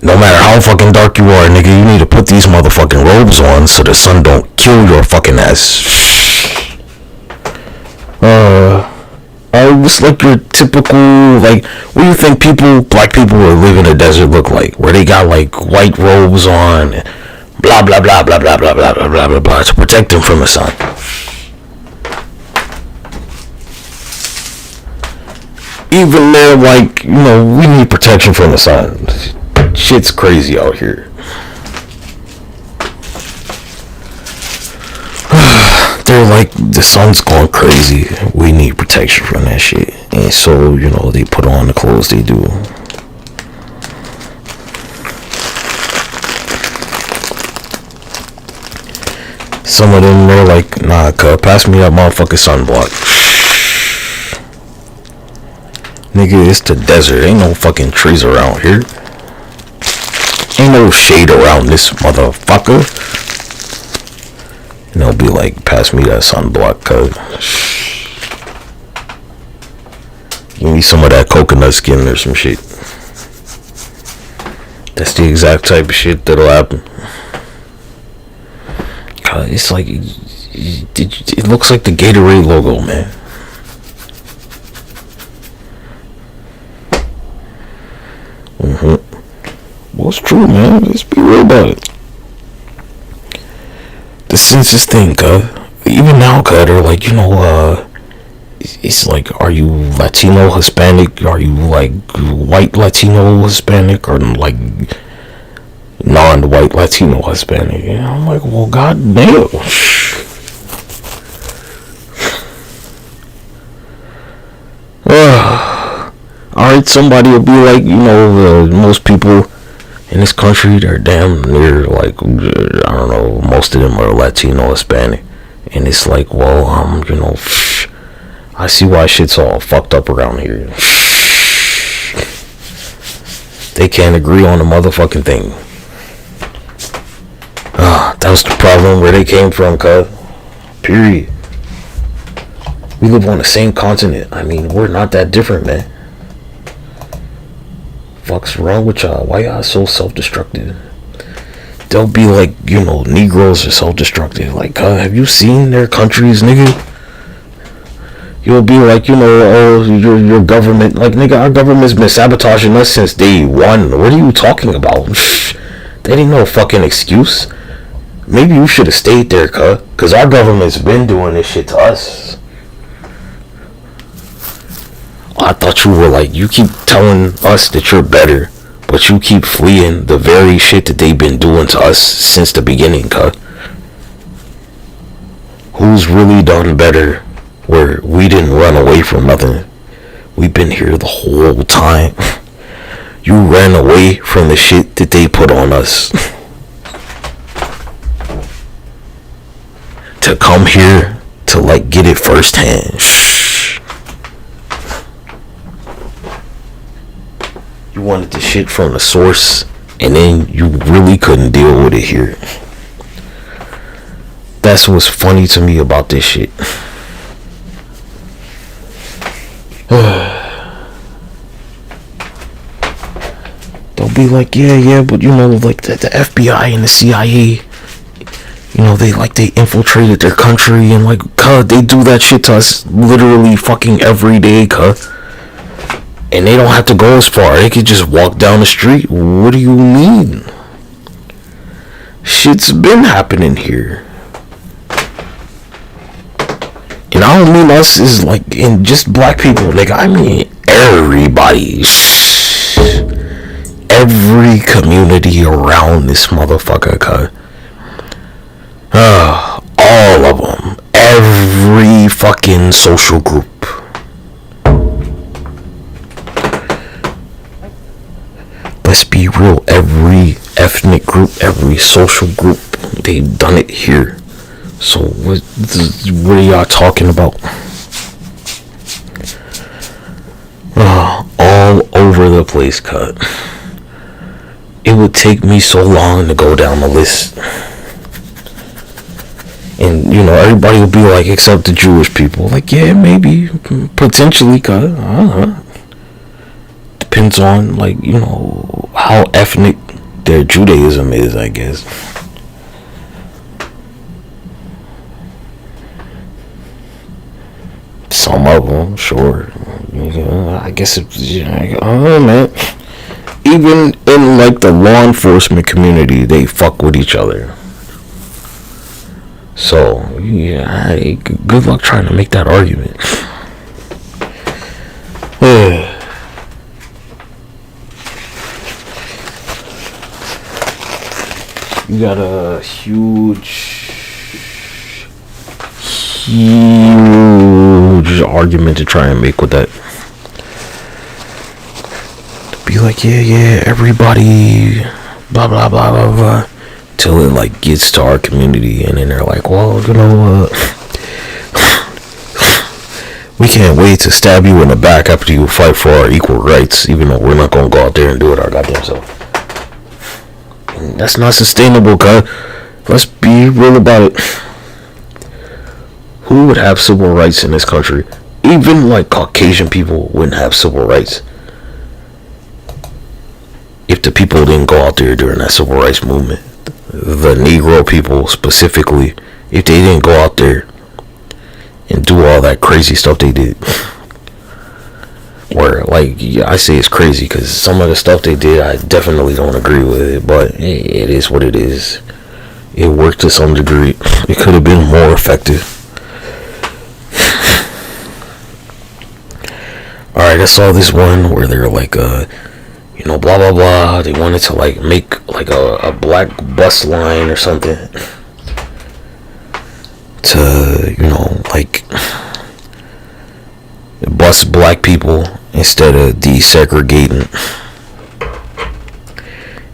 no matter how fucking dark you are, nigga, you need to put these motherfucking robes on so the sun don't kill your fucking ass. It's like your typical, like, what do you think black people who live in the desert look like? Where they got like white robes on, blah blah blah blah blah blah blah blah blah blah blah to protect them from the sun. even they're like, you know, we need protection from the sun. Shit's crazy out here. They're like, the sun's going crazy. We need protection from that shit. And so, you know, they put on the clothes they do. Some of them, they're like, nah, cuz, pass me that motherfucking sunblock. Nigga, it's the desert. Ain't no fucking trees around here. Ain't no shade around this motherfucker. And they'll be like, pass me that sunblock, cuz. Give me some of that coconut skin or some shit. That's the exact type of shit that'll happen. God, it's like, it looks like the Gatorade logo, man. Well, it's true, man. Let's be real about it. The census thing, cuz. Even now, cuz, they're like, you know, it's like, are you Latino, Hispanic? Are you, like, white Latino, Hispanic? Or, like, non-white Latino, Hispanic? And I'm like, well, god damn. Alright, somebody will be like, you know, most people in this country, they're damn near, like, I don't know, most of them are Latino, Hispanic. And it's like, well, you know, I see why shit's all fucked up around here. They can't agree on a motherfucking thing. That was the problem where they came from, cuz. Period. We live on the same continent. I mean, we're not that different, man. Fuck's wrong with y'all? Why y'all so self-destructive? They'll be like, you know, Negroes are self-destructive. Like, have you seen their countries, nigga? You'll be like, you know, oh, your government, like, nigga, our government's been sabotaging us since day one. What are you talking about? That ain't no fucking excuse. Maybe you should have stayed there, cuz our government's been doing this shit to us. I thought you were like, you keep telling us that you're better, but you keep fleeing the very shit that they've been doing to us since the beginning, cuz. Who's really done better where we didn't run away from nothing? We've been here the whole time. You ran away from the shit that they put on us. To come here to, like, get it firsthand. You wanted the shit from the source, and then you really couldn't deal with it here. That's what's funny to me about this shit. They'll be like, yeah, but you know, like the FBI and the CIA, you know, they infiltrated their country, and like, cuz, they do that shit to us literally fucking every day, cuz. And they don't have to go as far. They could just walk down the street. What do you mean? Shit's been happening here. And I don't mean us as like in just black people. Like, I mean everybody. Every community around this motherfucker, cuz. All of them. Every fucking social group. Let's be real, every ethnic group, every social group, they've done it here. So what are y'all talking about? All over the place, cut. It would take me so long to go down the list. And, you know, everybody will be like, except the Jewish people. Like, yeah, maybe, potentially, cut. I don't know. Depends on, like, you know, how ethnic their Judaism is, I guess. Some of them, sure. I guess it's, you know, I don't know, man. Even in, like, the law enforcement community, they fuck with each other. So, yeah, good luck trying to make that argument. You got a huge argument to try and make with that. Be like, yeah, everybody, blah blah blah blah blah, till it like gets to our community, and then they're like, well, we can't wait to stab you in the back after you fight for our equal rights, even though we're not gonna go out there and do it our goddamn self. And that's not sustainable, cuz. Let's be real about it. Who would have civil rights in this country? Even like Caucasian people wouldn't have civil rights if the people didn't go out there during that civil rights movement. The Negro people specifically, if they didn't go out there and do all that crazy stuff they did. Where, like, yeah, I say it's crazy because some of the stuff they did, I definitely don't agree with it, but it is what it is. It worked to some degree. It could have been more effective. Alright, I saw this one where they're like, blah blah blah. They wanted to like make like a black bus line or something to, like bus black people instead of desegregating.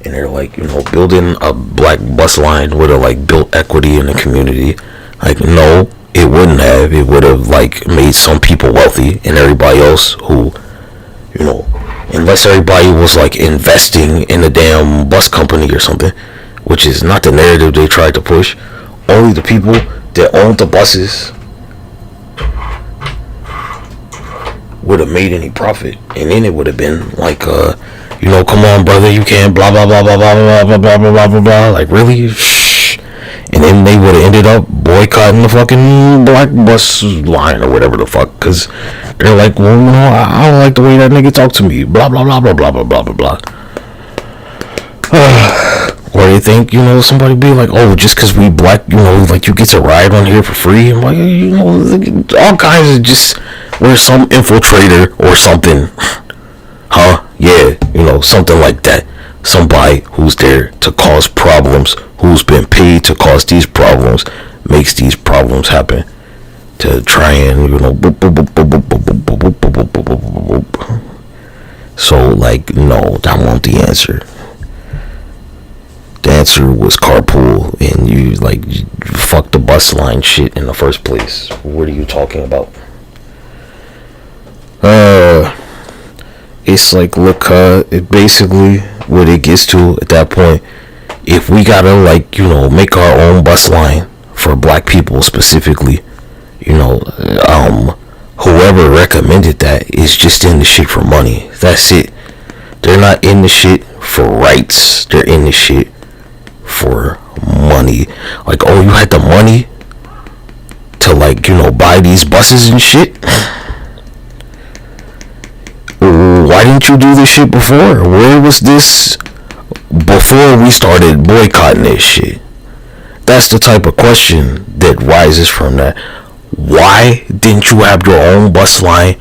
And they're like, building a black bus line would have like built equity in the community. Like, no, it wouldn't have. It would have like made some people wealthy, and everybody else who, unless everybody was like investing in a damn bus company or something, which is not the narrative they tried to push. Only the people that owned the buses would have made any profit, and then it would have been like, come on, brother, you can't blah blah blah blah blah blah blah blah blah blah blah. Like, really? Shh. And then they would have ended up boycotting the fucking black bus line or whatever the fuck, because they're like, well, I don't like the way that nigga talk to me, blah blah blah blah blah blah blah blah blah. Or you think, somebody be like, oh, just because we black, like you get to ride on here for free. I'm like, all kinds of just, we're some infiltrator or something. Huh? Yeah, something like that. Somebody who's there to cause problems, who's been paid to cause these problems, makes these problems happen. To try and, So, like, no, that wasn't the answer. The answer was carpool, and you fuck the bus line shit in the first place. What are you talking about? It's like, look, it basically what it gets to at that point. If we gotta make our own bus line for black people specifically, whoever recommended that is just in the shit for money. That's it. They're not in the shit for rights. They're in the shit for money. Like, oh, you had the money to buy these buses and shit. Why didn't you do this shit before? Where was this before we started boycotting this shit? That's the type of question that rises from that. Why didn't you have your own bus line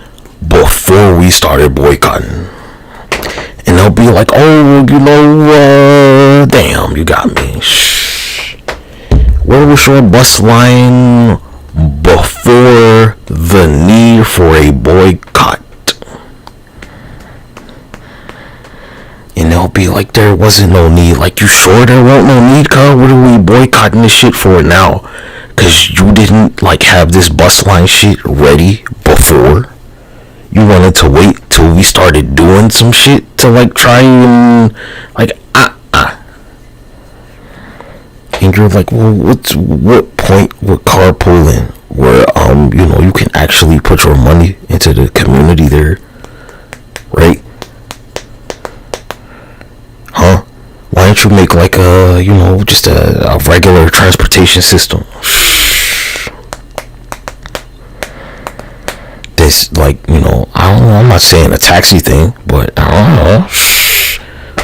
before we started boycotting? And they'll be like, oh, damn, you got me. Shh. Where was your bus line before the need for a boycott? And they'll be like, there wasn't no need. Like, you sure there wasn't no need, cuz? What are we boycotting this shit for now? Cause you didn't have this bus line shit ready before. You wanted to wait till we started doing some shit to try and And you're like, well, what point with carpooling where you can actually put your money into the community there, right? Huh? Why don't you make just a regular transportation system? This I don't know, I'm not saying a taxi thing, but I don't know,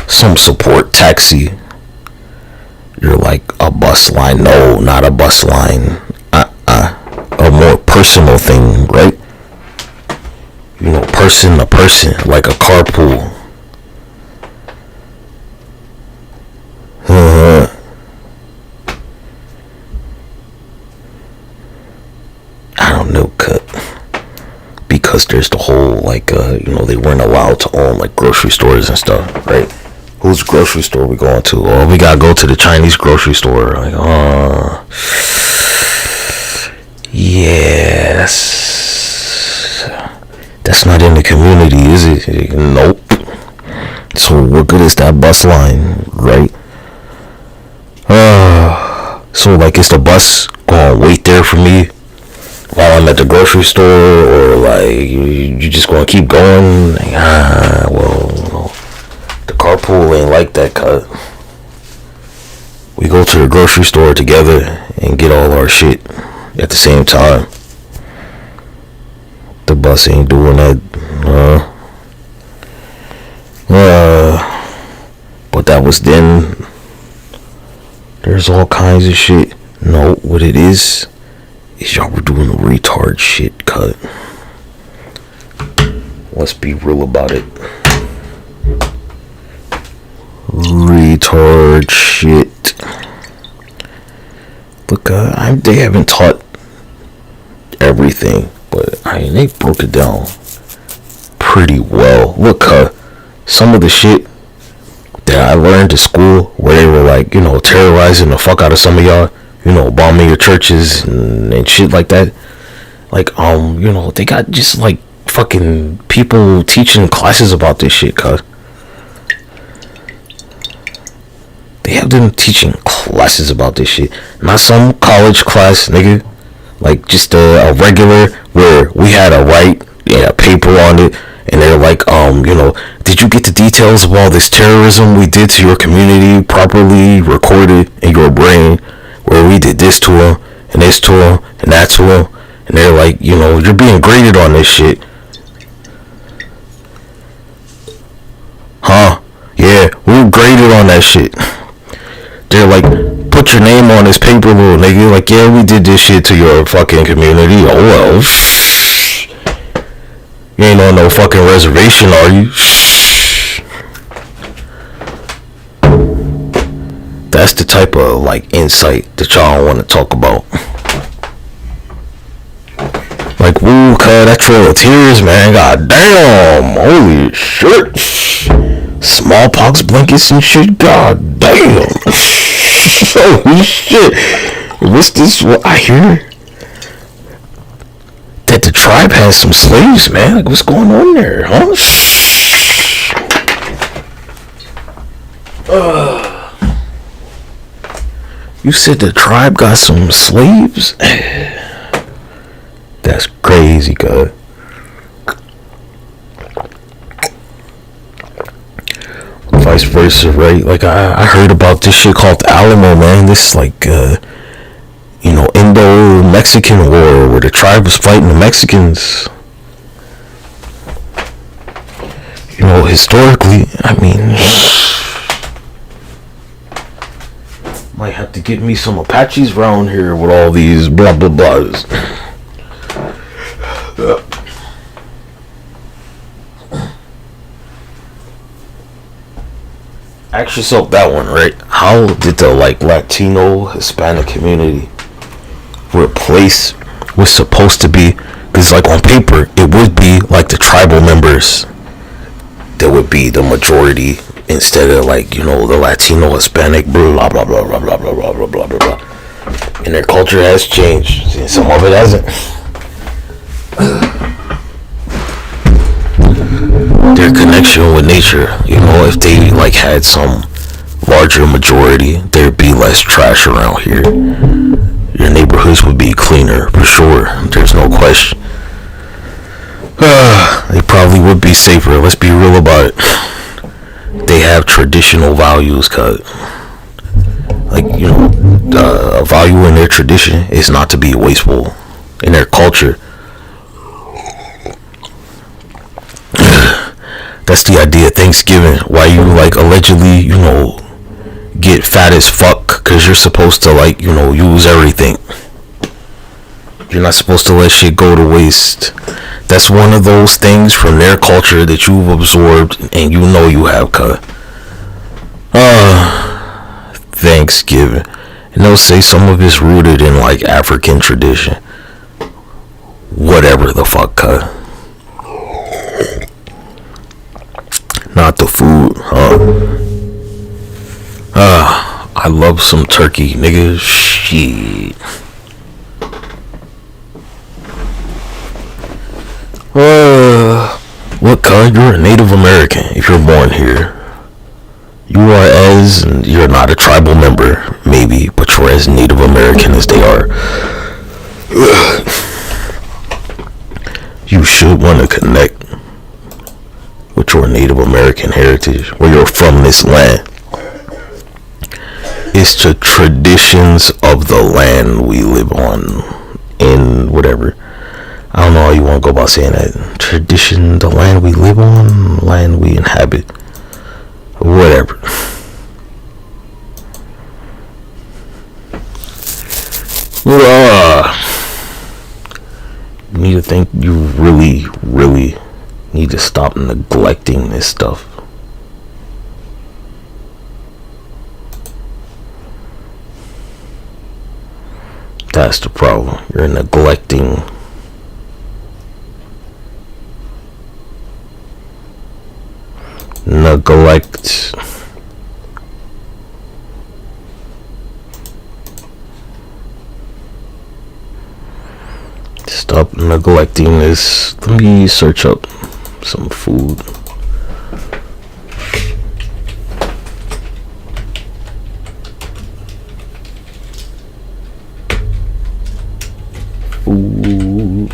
some support taxi. You're like a bus line. No, not a bus line. A more personal thing, right? person to person, like a carpool. I don't know, cut. Because there's the whole, like, they weren't allowed to own, like, grocery stores and stuff, right? Whose grocery store we going to? Oh, we gotta go to the Chinese grocery store. Like, yes. That's not in the community, is it? Nope. So what good is that bus line, right? So, like, is the bus gonna wait there for me while I'm at the grocery store, or like you just gonna keep going? Like, well, the carpool ain't like that, cut. We go to the grocery store together and get all our shit at the same time. The bus ain't doing that. But that was then. There's all kinds of shit. No, what it is y'all were doing retard shit, cut. Let's be real about it. Retard shit. Look, they haven't taught everything, but they broke it down pretty well. Look, some of the shit that I learned at school, where they were like, terrorizing the fuck out of some of y'all, bombing your churches and shit like that. Like, they got just like fucking people teaching classes about this shit, cuz. They have them teaching classes about this shit. Not some college class, nigga. Like, just a regular where we had to write a paper on it. And they're like, did you get the details of all this terrorism we did to your community properly recorded in your brain? Where we did this to them, and this to them, and that to them. And they're like, you're being graded on this shit. Huh? Yeah, we were graded on that shit. They're like, put your name on this paper, little nigga. Like, yeah, we did this shit to your fucking community. Oh, well. You ain't on no fucking reservation, are you? That's the type of, like, insight that y'all want to talk about. Like, woo, cuz, that Trail of Tears, man. God damn. Holy shit. Smallpox blankets and shit. God damn. Holy shit. What's this? What I hear? That the tribe has some slaves, man. Like, what's going on there, huh? You said the tribe got some slaves? That's crazy, cuz. Vice versa, right? Like, I heard about this shit called Alamo, man. This, like, Indo-Mexican war where the tribe was fighting the Mexicans. Historically, might have to get me some Apaches around here with all these blah blah blahs. Ask yourself that one, right? How did the Latino Hispanic community replace what's supposed to be? Because on paper it would be like the tribal members that would be the majority instead of the Latino Hispanic blah blah blah blah blah blah blah blah blah blah blah. And their culture has changed, and some of it hasn't. Their connection with nature, if they had some larger majority, there'd be less trash around here. Your neighborhoods would be cleaner for sure. There's no question. They probably would be safer. Let's be real about it. They have traditional values, cuz a value in their tradition is not to be wasteful. In their culture, that's the idea of Thanksgiving. Why you allegedly get fat as fuck because you're supposed to use everything. You're not supposed to let shit go to waste. That's one of those things from their culture that you've absorbed and you know you have, cut. Thanksgiving. And they'll say some of it's rooted in like African tradition. Whatever the fuck, cut. Not the food, I love some turkey, nigga. Shit. What, cut? You're a Native American if you're born here. You're not a tribal member, maybe, but you're as Native American as they are. You should want to connect with your Native American heritage, where you're from this land. It's the traditions of the land we live on, in whatever. I don't know how you want to go about saying that. Tradition, the land we live on, land we inhabit. Whatever. You need to think you really, really need to stop neglecting this stuff. That's the problem. You're neglecting. Neglect. Stop neglecting this. Let me search up some food. Food.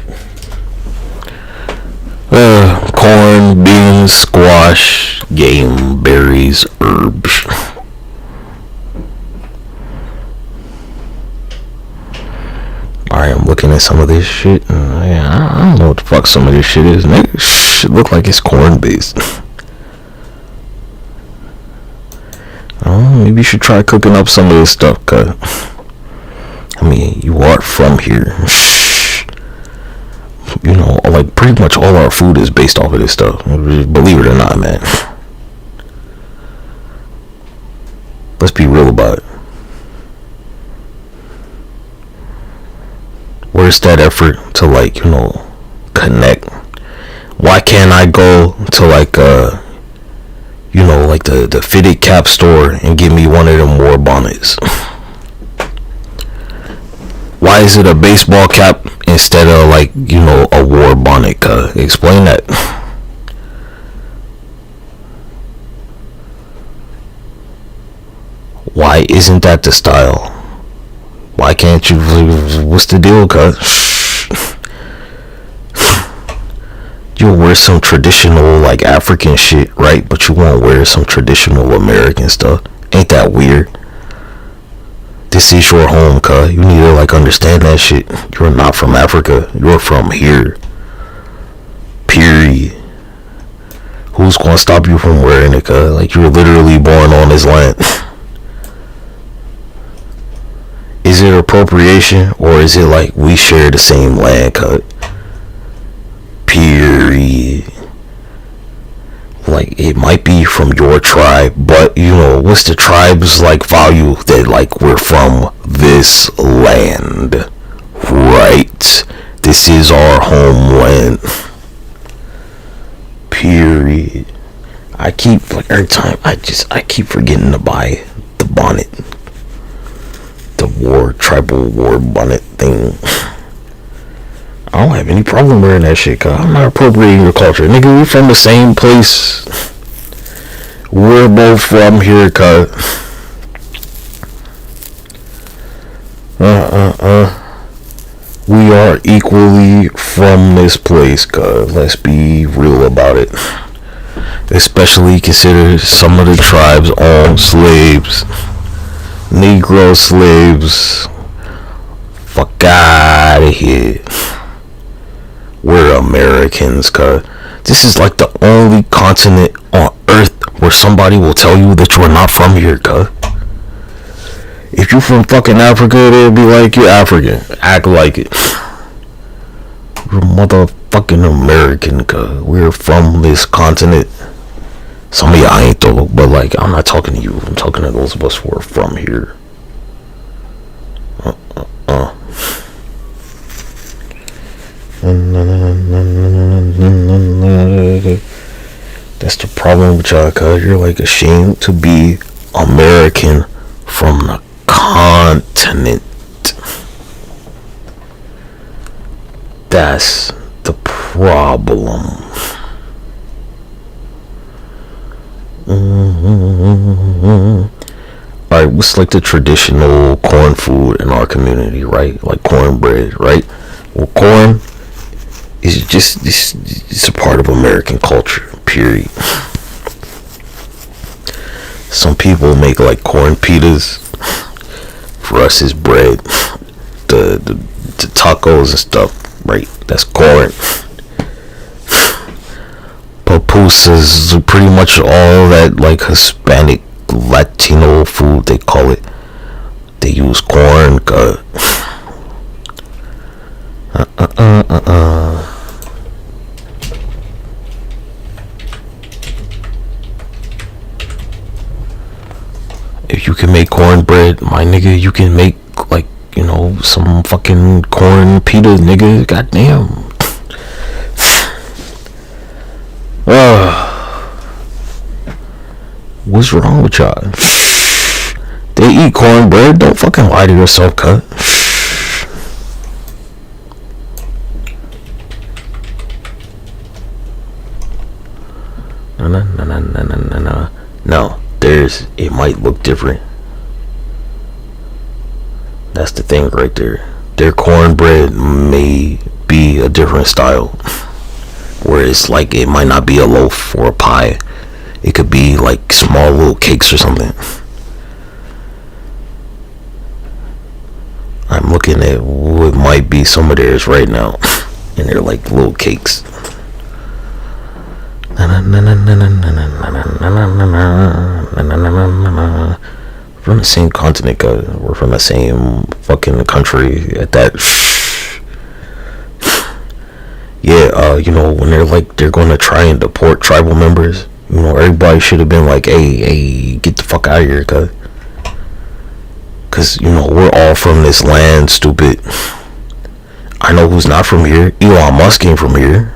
Corn, beans, squash, game, berries, herbs. Alright, I'm looking at some of this shit, and I don't know what the fuck some of this shit is. Nigga, shit look like it's corn based. Maybe you should try cooking up some of this stuff, cause I mean, you are from here. You know, like pretty much all our food is based off of this stuff. Believe it or not, man. Let's be real about it. Where's that effort to, like, you know, connect? Why can't I go to like you know, like the fitted cap store and get me one of them war bonnets? Why is it a baseball cap instead of, like, you know, a war bonnet? Explain that. Why isn't that the style? Why can't you? What's the deal, You'll wear some traditional, like, African shit, right? But you won't wear some traditional American stuff. Ain't that weird? This is your home, You need to, like, understand that shit. You're not from Africa. You're from here. Period. Who's gonna stop you from wearing it, Like, you're literally born on this land. Is it appropriation, or is it like we share the same land, Period. Like, it might be from your tribe, but, you know, what's the tribe's, like, value that, like, we're from this land, right? This is our homeland. Period. I keep, like, every time, I keep forgetting to buy the bonnet. The tribal war bonnet thing. I don't have any problem wearing that shit, I'm not appropriating your culture. Nigga, we from the same place. We're both from here, We are equally from this place, Let's be real about it. Especially consider some of the tribes own slaves. Negro slaves. Fuck out of here. We're Americans, This is like the only continent on earth where somebody will tell you that you're not from here, If you're from fucking Africa, they'll be like, you're African. Act like it. motherfucking American, cuz we're from this continent. Some of y'all ain't though, but like, I'm not talking to you. I'm talking to those of us who are from here. That's the problem with y'all, cuz you're like ashamed to be American from the continent. That's the problem. Alright, what's like the traditional corn food in our community, right? Like cornbread, right? Well, corn is just it's a part of American culture, period. Some people make like corn pitas. For us, it's bread. The tacos and stuff, right? That's corn. Pupusas, pretty much all that like Hispanic, Latino food, they call it. They use corn. If you can make cornbread, my nigga, you can make like, you know, some fucking corn pita, nigga. Goddamn. What's wrong with y'all? They eat cornbread. Don't fucking lie to yourself, cut. No, it might look different. That's the thing right there. Their cornbread may be a different style, where it's like it might not be a loaf or a pie. It could be like small little cakes or something. I'm looking at what might be some of theirs right now, and they're like little cakes. From the same continent, we're from the same fucking country at that. Yeah, you know, when they're going to try and deport tribal members, you know, everybody should have been like, hey, get the fuck out of here, cause you know, we're all from this land, stupid. I know who's not from here. Elon Musk ain't from here.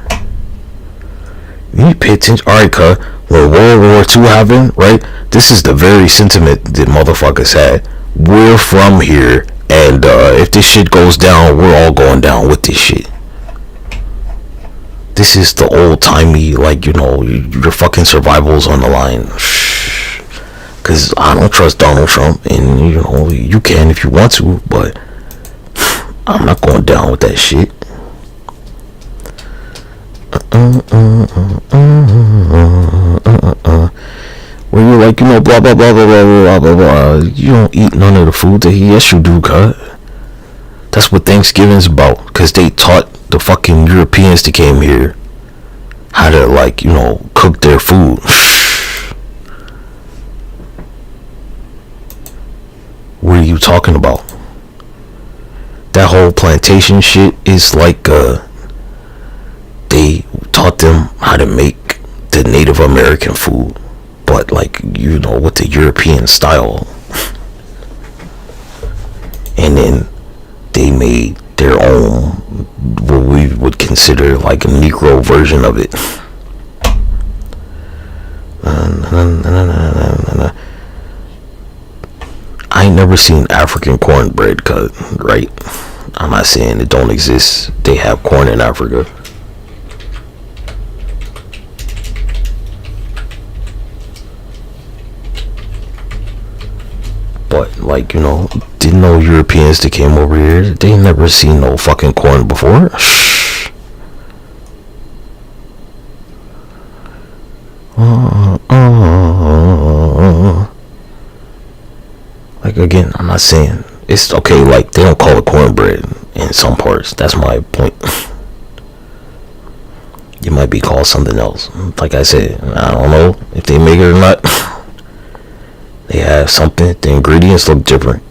You need to pay attention. Alright, when World War II happened, right, this is the very sentiment that motherfuckers had. We're from here, and if this shit goes down, we're all going down with this shit. This is the old-timey, like, you know, your fucking survival's on the line. Because I don't trust Donald Trump, and, you know, you can if you want to, but I'm not going down with that shit. Where you're like, you know, blah, blah, blah, blah, blah, blah, blah, blah. You don't eat none of the food that yes, you do, That's what Thanksgiving's about, because they taught the fucking Europeans that came here how to, like, you know, cook their food. What are you talking about? That whole plantation shit is like, they taught them how to make the Native American food, but like, you know, with the European style. And then they made their own, what we would consider like a Negro version of it. I ain't never seen African cornbread cut, right? I'm not saying it don't exist. They have corn in Africa. But, like, you know, didn't know Europeans that came over here, they never seen no fucking corn before. Like, again, I'm not saying it's okay, like, they don't call it cornbread in some parts. That's my point. It might be called something else. Like I said, I don't know if they make it or not. They have something. The ingredients look different.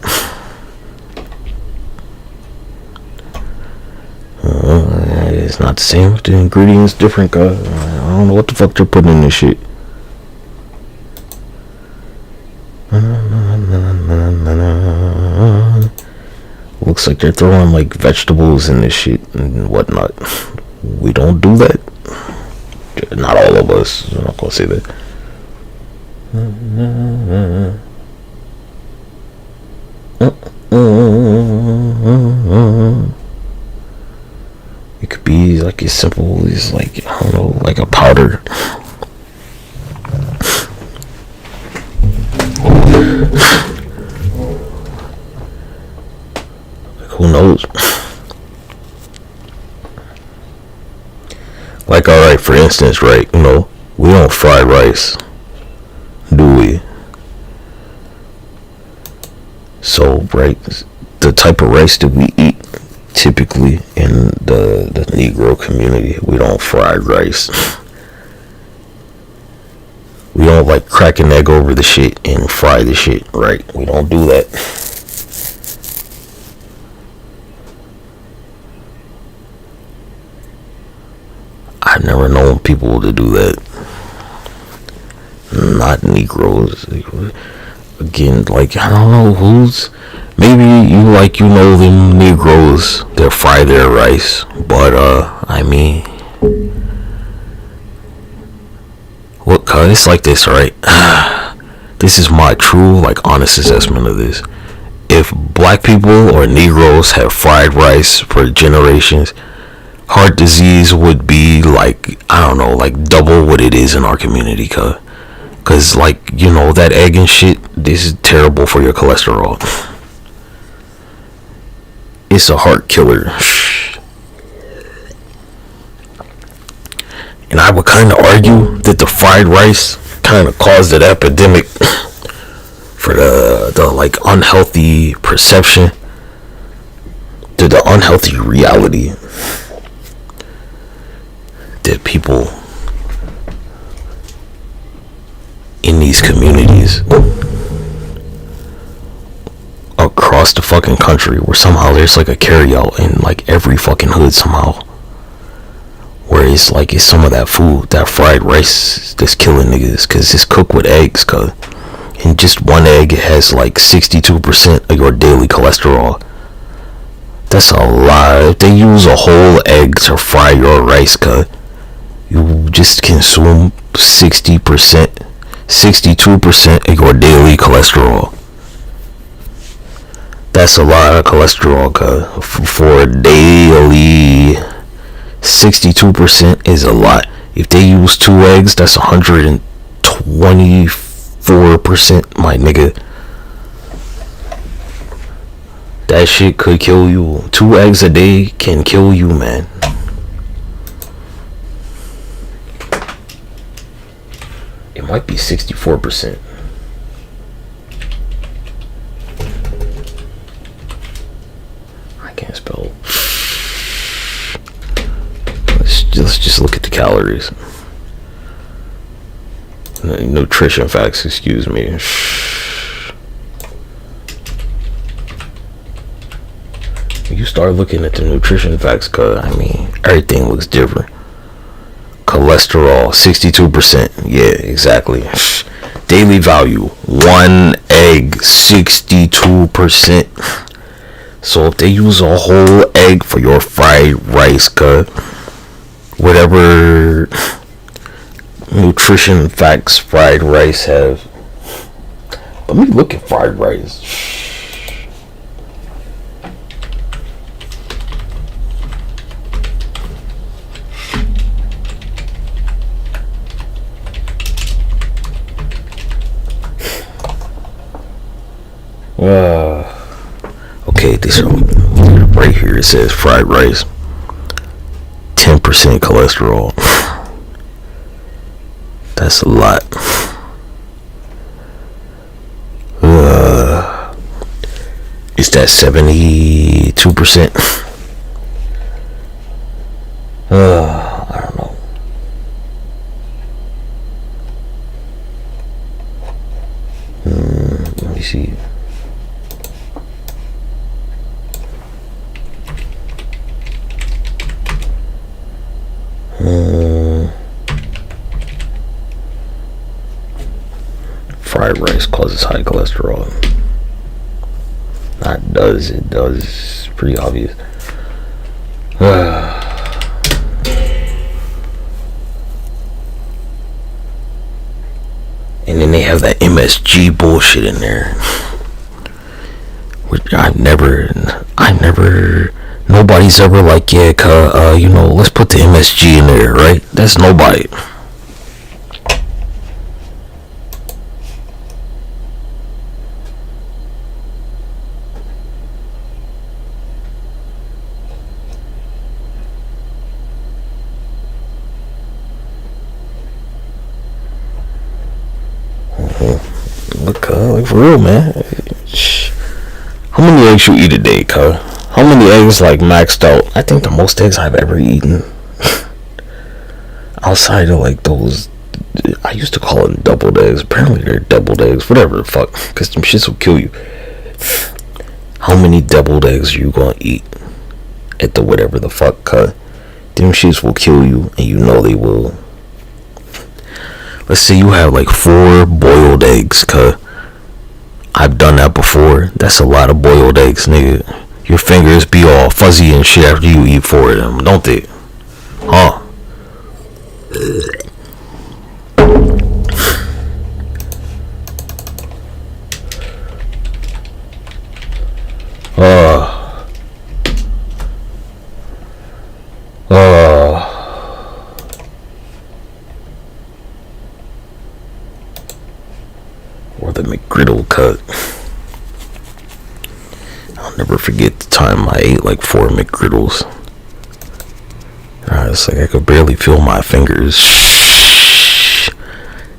it's not the same. The ingredients different, I don't know what the fuck they're putting in this shit. Looks like they're throwing like vegetables in this shit and whatnot. We don't do that. Not all of us. I'm not gonna say that. It could be like as simple as like, I don't know, like a powder. Who knows? Like, alright, for instance, right, you know, we don't fry rice, do we? So, right, the type of rice that we eat typically in the Negro community, we don't fry rice. We don't like crack an egg over the shit and fry the shit, right? We don't do that. I've never known people to do that. Not Negroes. Again, like, I don't know who's, maybe you know them Negroes that fry their rice, but I mean, what? Cause it's like this, right? This is my true, like, honest assessment of this. If black people or Negroes have fried rice for generations, heart disease would be like, I don't know, like double what it is in our community, cause like, you know, that egg and shit, this is terrible for your cholesterol. It's a heart killer. And I would kind of argue that the fried rice kind of caused an epidemic for the like unhealthy perception, the unhealthy reality that people in these communities across the fucking country, where somehow there's like a carryout in like every fucking hood somehow, where it's like it's some of that food, that fried rice that's killing niggas, cause it's cooked with eggs, cause and just one egg has like 62% of your daily cholesterol. That's a lot. If they use a whole egg to fry your rice, cause you just consume 60%, 62% of your daily cholesterol. That's a lot of cholesterol, cause for daily, 62% is a lot. If they use 2 eggs, that's 124%, my nigga. That shit could kill you. 2 eggs a day can kill you, man. It might be 64%. I can't spell. Let's just look at the calories. Nutrition facts, excuse me. You start looking at the nutrition facts, cause I mean, everything looks different. Cholesterol 62%. Yeah, exactly. Daily value 1 egg 62%. So if they use a whole egg for your fried rice, cause whatever nutrition facts fried rice have. Let me look at fried rice. Okay, this right here, it says fried rice 10% cholesterol. That's a lot. Is that 72%? I don't know. Let me see. fried rice causes high cholesterol. It does. It's pretty obvious. And then they have that MSG bullshit in there, which I never, nobody's ever like, yeah, let's put the MSG in there, right? That's nobody. Like for real, man. How many eggs you eat a day, cuz? How many eggs like maxed out? I think the most eggs I've ever eaten, outside of like those, I used to call them doubled eggs. Apparently they're doubled eggs. Whatever the fuck, cause them shits will kill you. How many doubled eggs are you gonna eat at the whatever the fuck, cuz? Them shits will kill you, and you know they will. Let's say you have like 4 boiled eggs, cuz. I've done that before. That's a lot of boiled eggs, nigga. Your fingers be all fuzzy and shit after you eat 4 of them, don't they? Huh? Or the McGriddle cut. I'll never forget the time I ate like 4 McGriddles. It's like I could barely feel my fingers.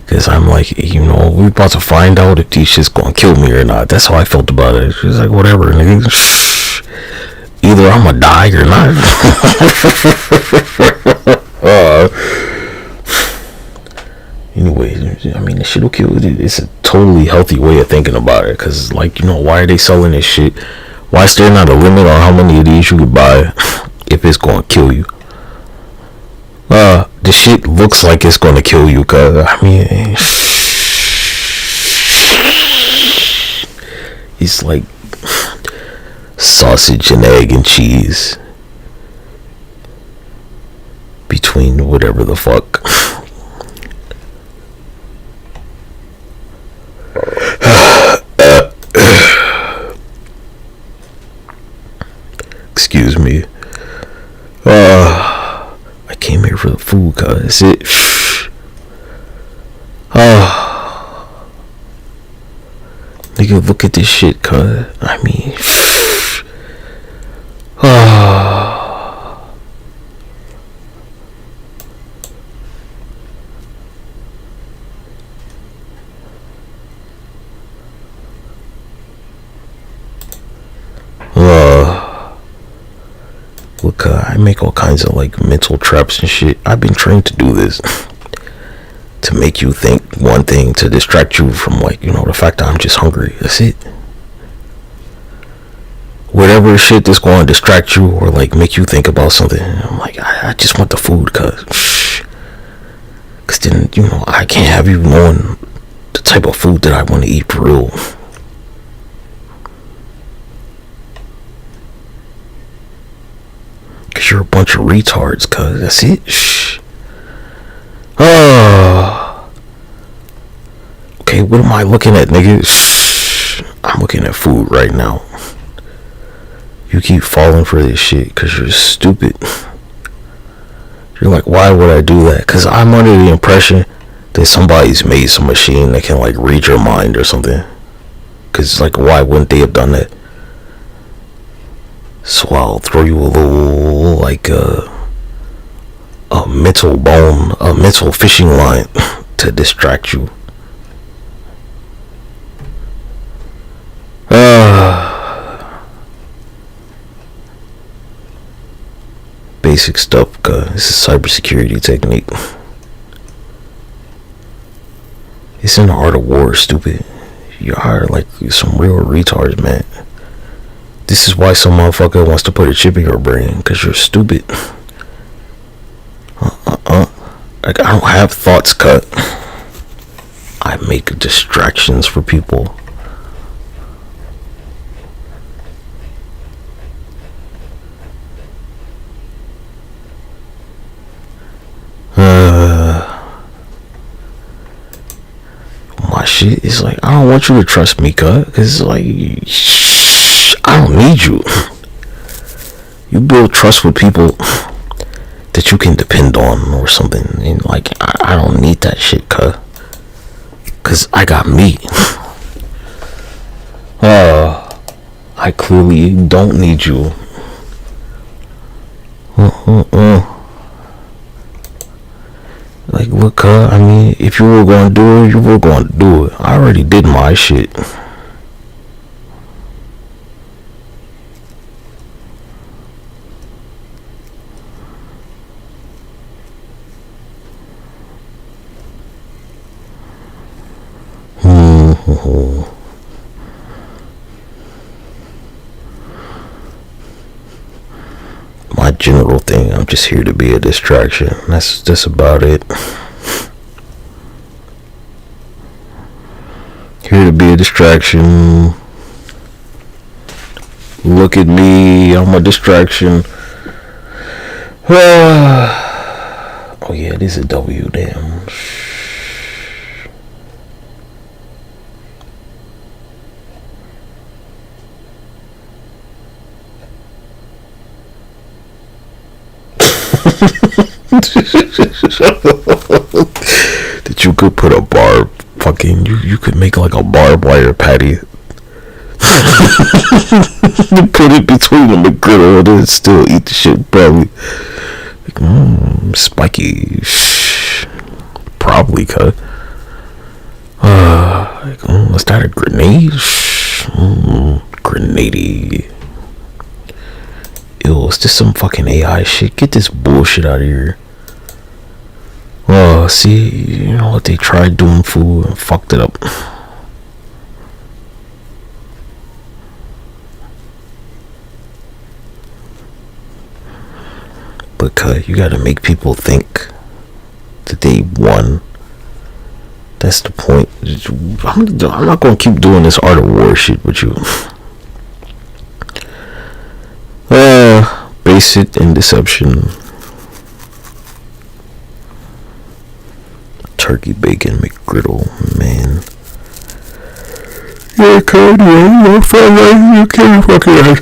Cause I'm like, we're about to find out if these shit's gonna kill me or not. That's how I felt about it. It's like, whatever, nigga. Either I'm gonna die or not. Anyway, I mean, the shit will kill you. It's a totally healthy way of thinking about it. Cause like, why are they selling this shit? Why is there not a limit on how many of these you could buy if it's gonna kill you? The shit looks like it's gonna kill you, cause I mean, it's like sausage and egg and cheese between whatever the fuck. Excuse me. I came here for the food, cuz. That's it. Nigga, look at this shit, cuz. I mean, look, I make all kinds of like mental traps and shit. I've been trained to do this to make you think one thing, to distract you from like, the fact that I'm just hungry. That's it. Whatever shit that's going to distract you or like make you think about something. I'm like, I just want the food, cuz then, I can't have you knowing the type of food that I want to eat for real. Cause you're a bunch of retards, cuz. That's it. Okay, what am I looking at, nigga? I'm looking at food right now. You keep falling for this shit cause you're stupid. You're like, why would I do that? Cause I'm under the impression that somebody's made some machine that can like read your mind or something. Cause like, why wouldn't they have done that? So I'll throw you a little like a mental bone, a mental fishing line to distract you. Basic stuff, cause this is a cybersecurity technique. It's in the art of war, stupid. You are like some real retards, man. This is why some motherfucker wants to put a chip in your brain, cause you're stupid. Like, I don't have thoughts, cut. I make distractions for people. My shit is like, I don't want you to trust me, cuz. Cause it's like, I don't need you. You build trust with people that you can depend on or something. And like, I don't need that shit, cuz. Cause I got me. I clearly don't need you. Like, look, I mean, if you were going to do it, you were going to do it. I already did my shit. My general thing, I'm just here to be a distraction. That's about it. Here to be a distraction. Look at me, I'm a distraction. Oh yeah, it is a W, damn. That you could put a bar, fucking, you could make like a barbed wire patty. You put it between the McGriddle and then still eat the shit, probably. Like, spiky. Probably, cut. Is that a grenade? Grenade. Ew, is this some fucking AI shit? Get this bullshit out of here. See, you know what, they tried doing food and fucked it up. But you gotta make people think that they won. That's the point. I'm not gonna keep doing this art of war shit with you. Basic and deception. Turkey bacon McGriddle, man. Yeah, code, yeah, you can't fucking ass.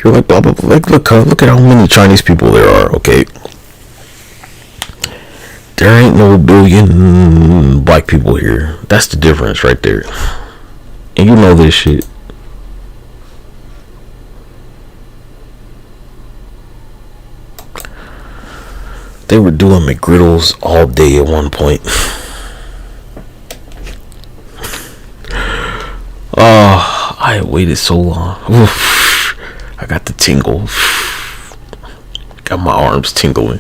You're like, blah blah blah. Like, look at how many Chinese people there are. Okay, there ain't no billion black people here. That's the difference right there. And you know this shit. They were doing McGriddles all day at one point. I waited so long. Oof. I got the tingle. Got my arms tingling.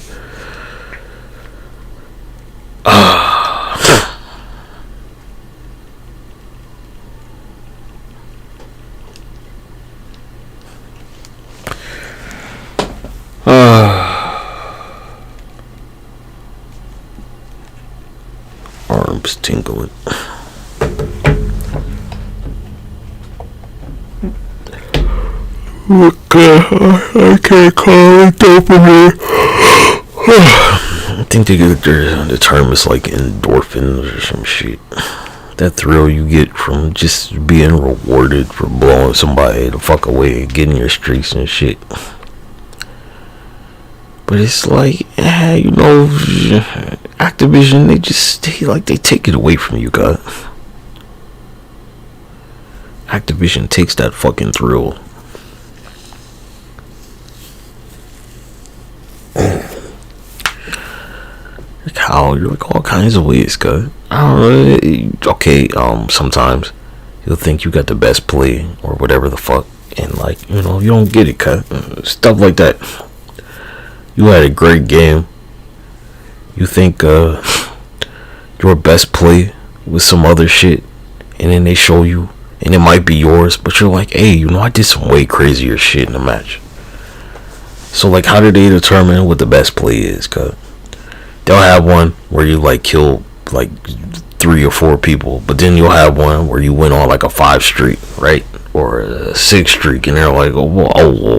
Arms tingling. I can't call it dopamine. I think the term is like endorphins or some shit. That thrill you get from just being rewarded for blowing somebody the fuck away and getting your streaks and shit. But it's like, you know, Activision, they take it away from you, guys. Activision takes that fucking thrill. Like how, you're like all kinds of ways, cuz. I don't know. Okay, sometimes you'll think you got the best play or whatever the fuck, and like, you know, you don't get it, cuz. Stuff like that. You had a great game. You think your best play was some other shit, and then they show you, and it might be yours, but you're like, hey, you know, I did some way crazier shit in the match. So like, how do they determine what the best play is? Cause they'll have one where you like kill like 3 or 4 people, but then you'll have one where you win on like a 5 streak, right? Or a 6 streak, and they're like, oh,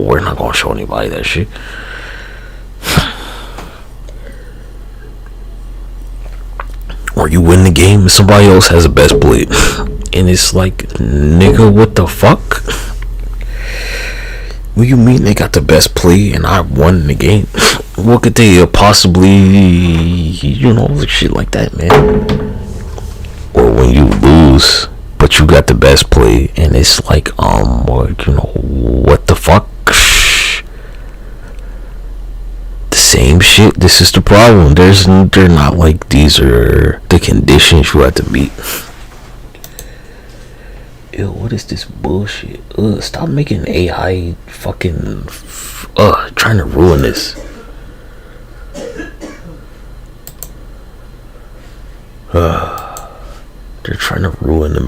we're not gonna show anybody that shit. Or you win the game and somebody else has a best play, and it's like, nigga, what the fuck? What do you mean they got the best play and I won the game? What could they possibly, shit like that, man? Or when you lose, but you got the best play, and it's like, what the fuck? The same shit. This is the problem. They're not like, these are the conditions you have to meet. Ew, what is this bullshit? Stop making AI fucking trying to ruin this. They're trying to ruin the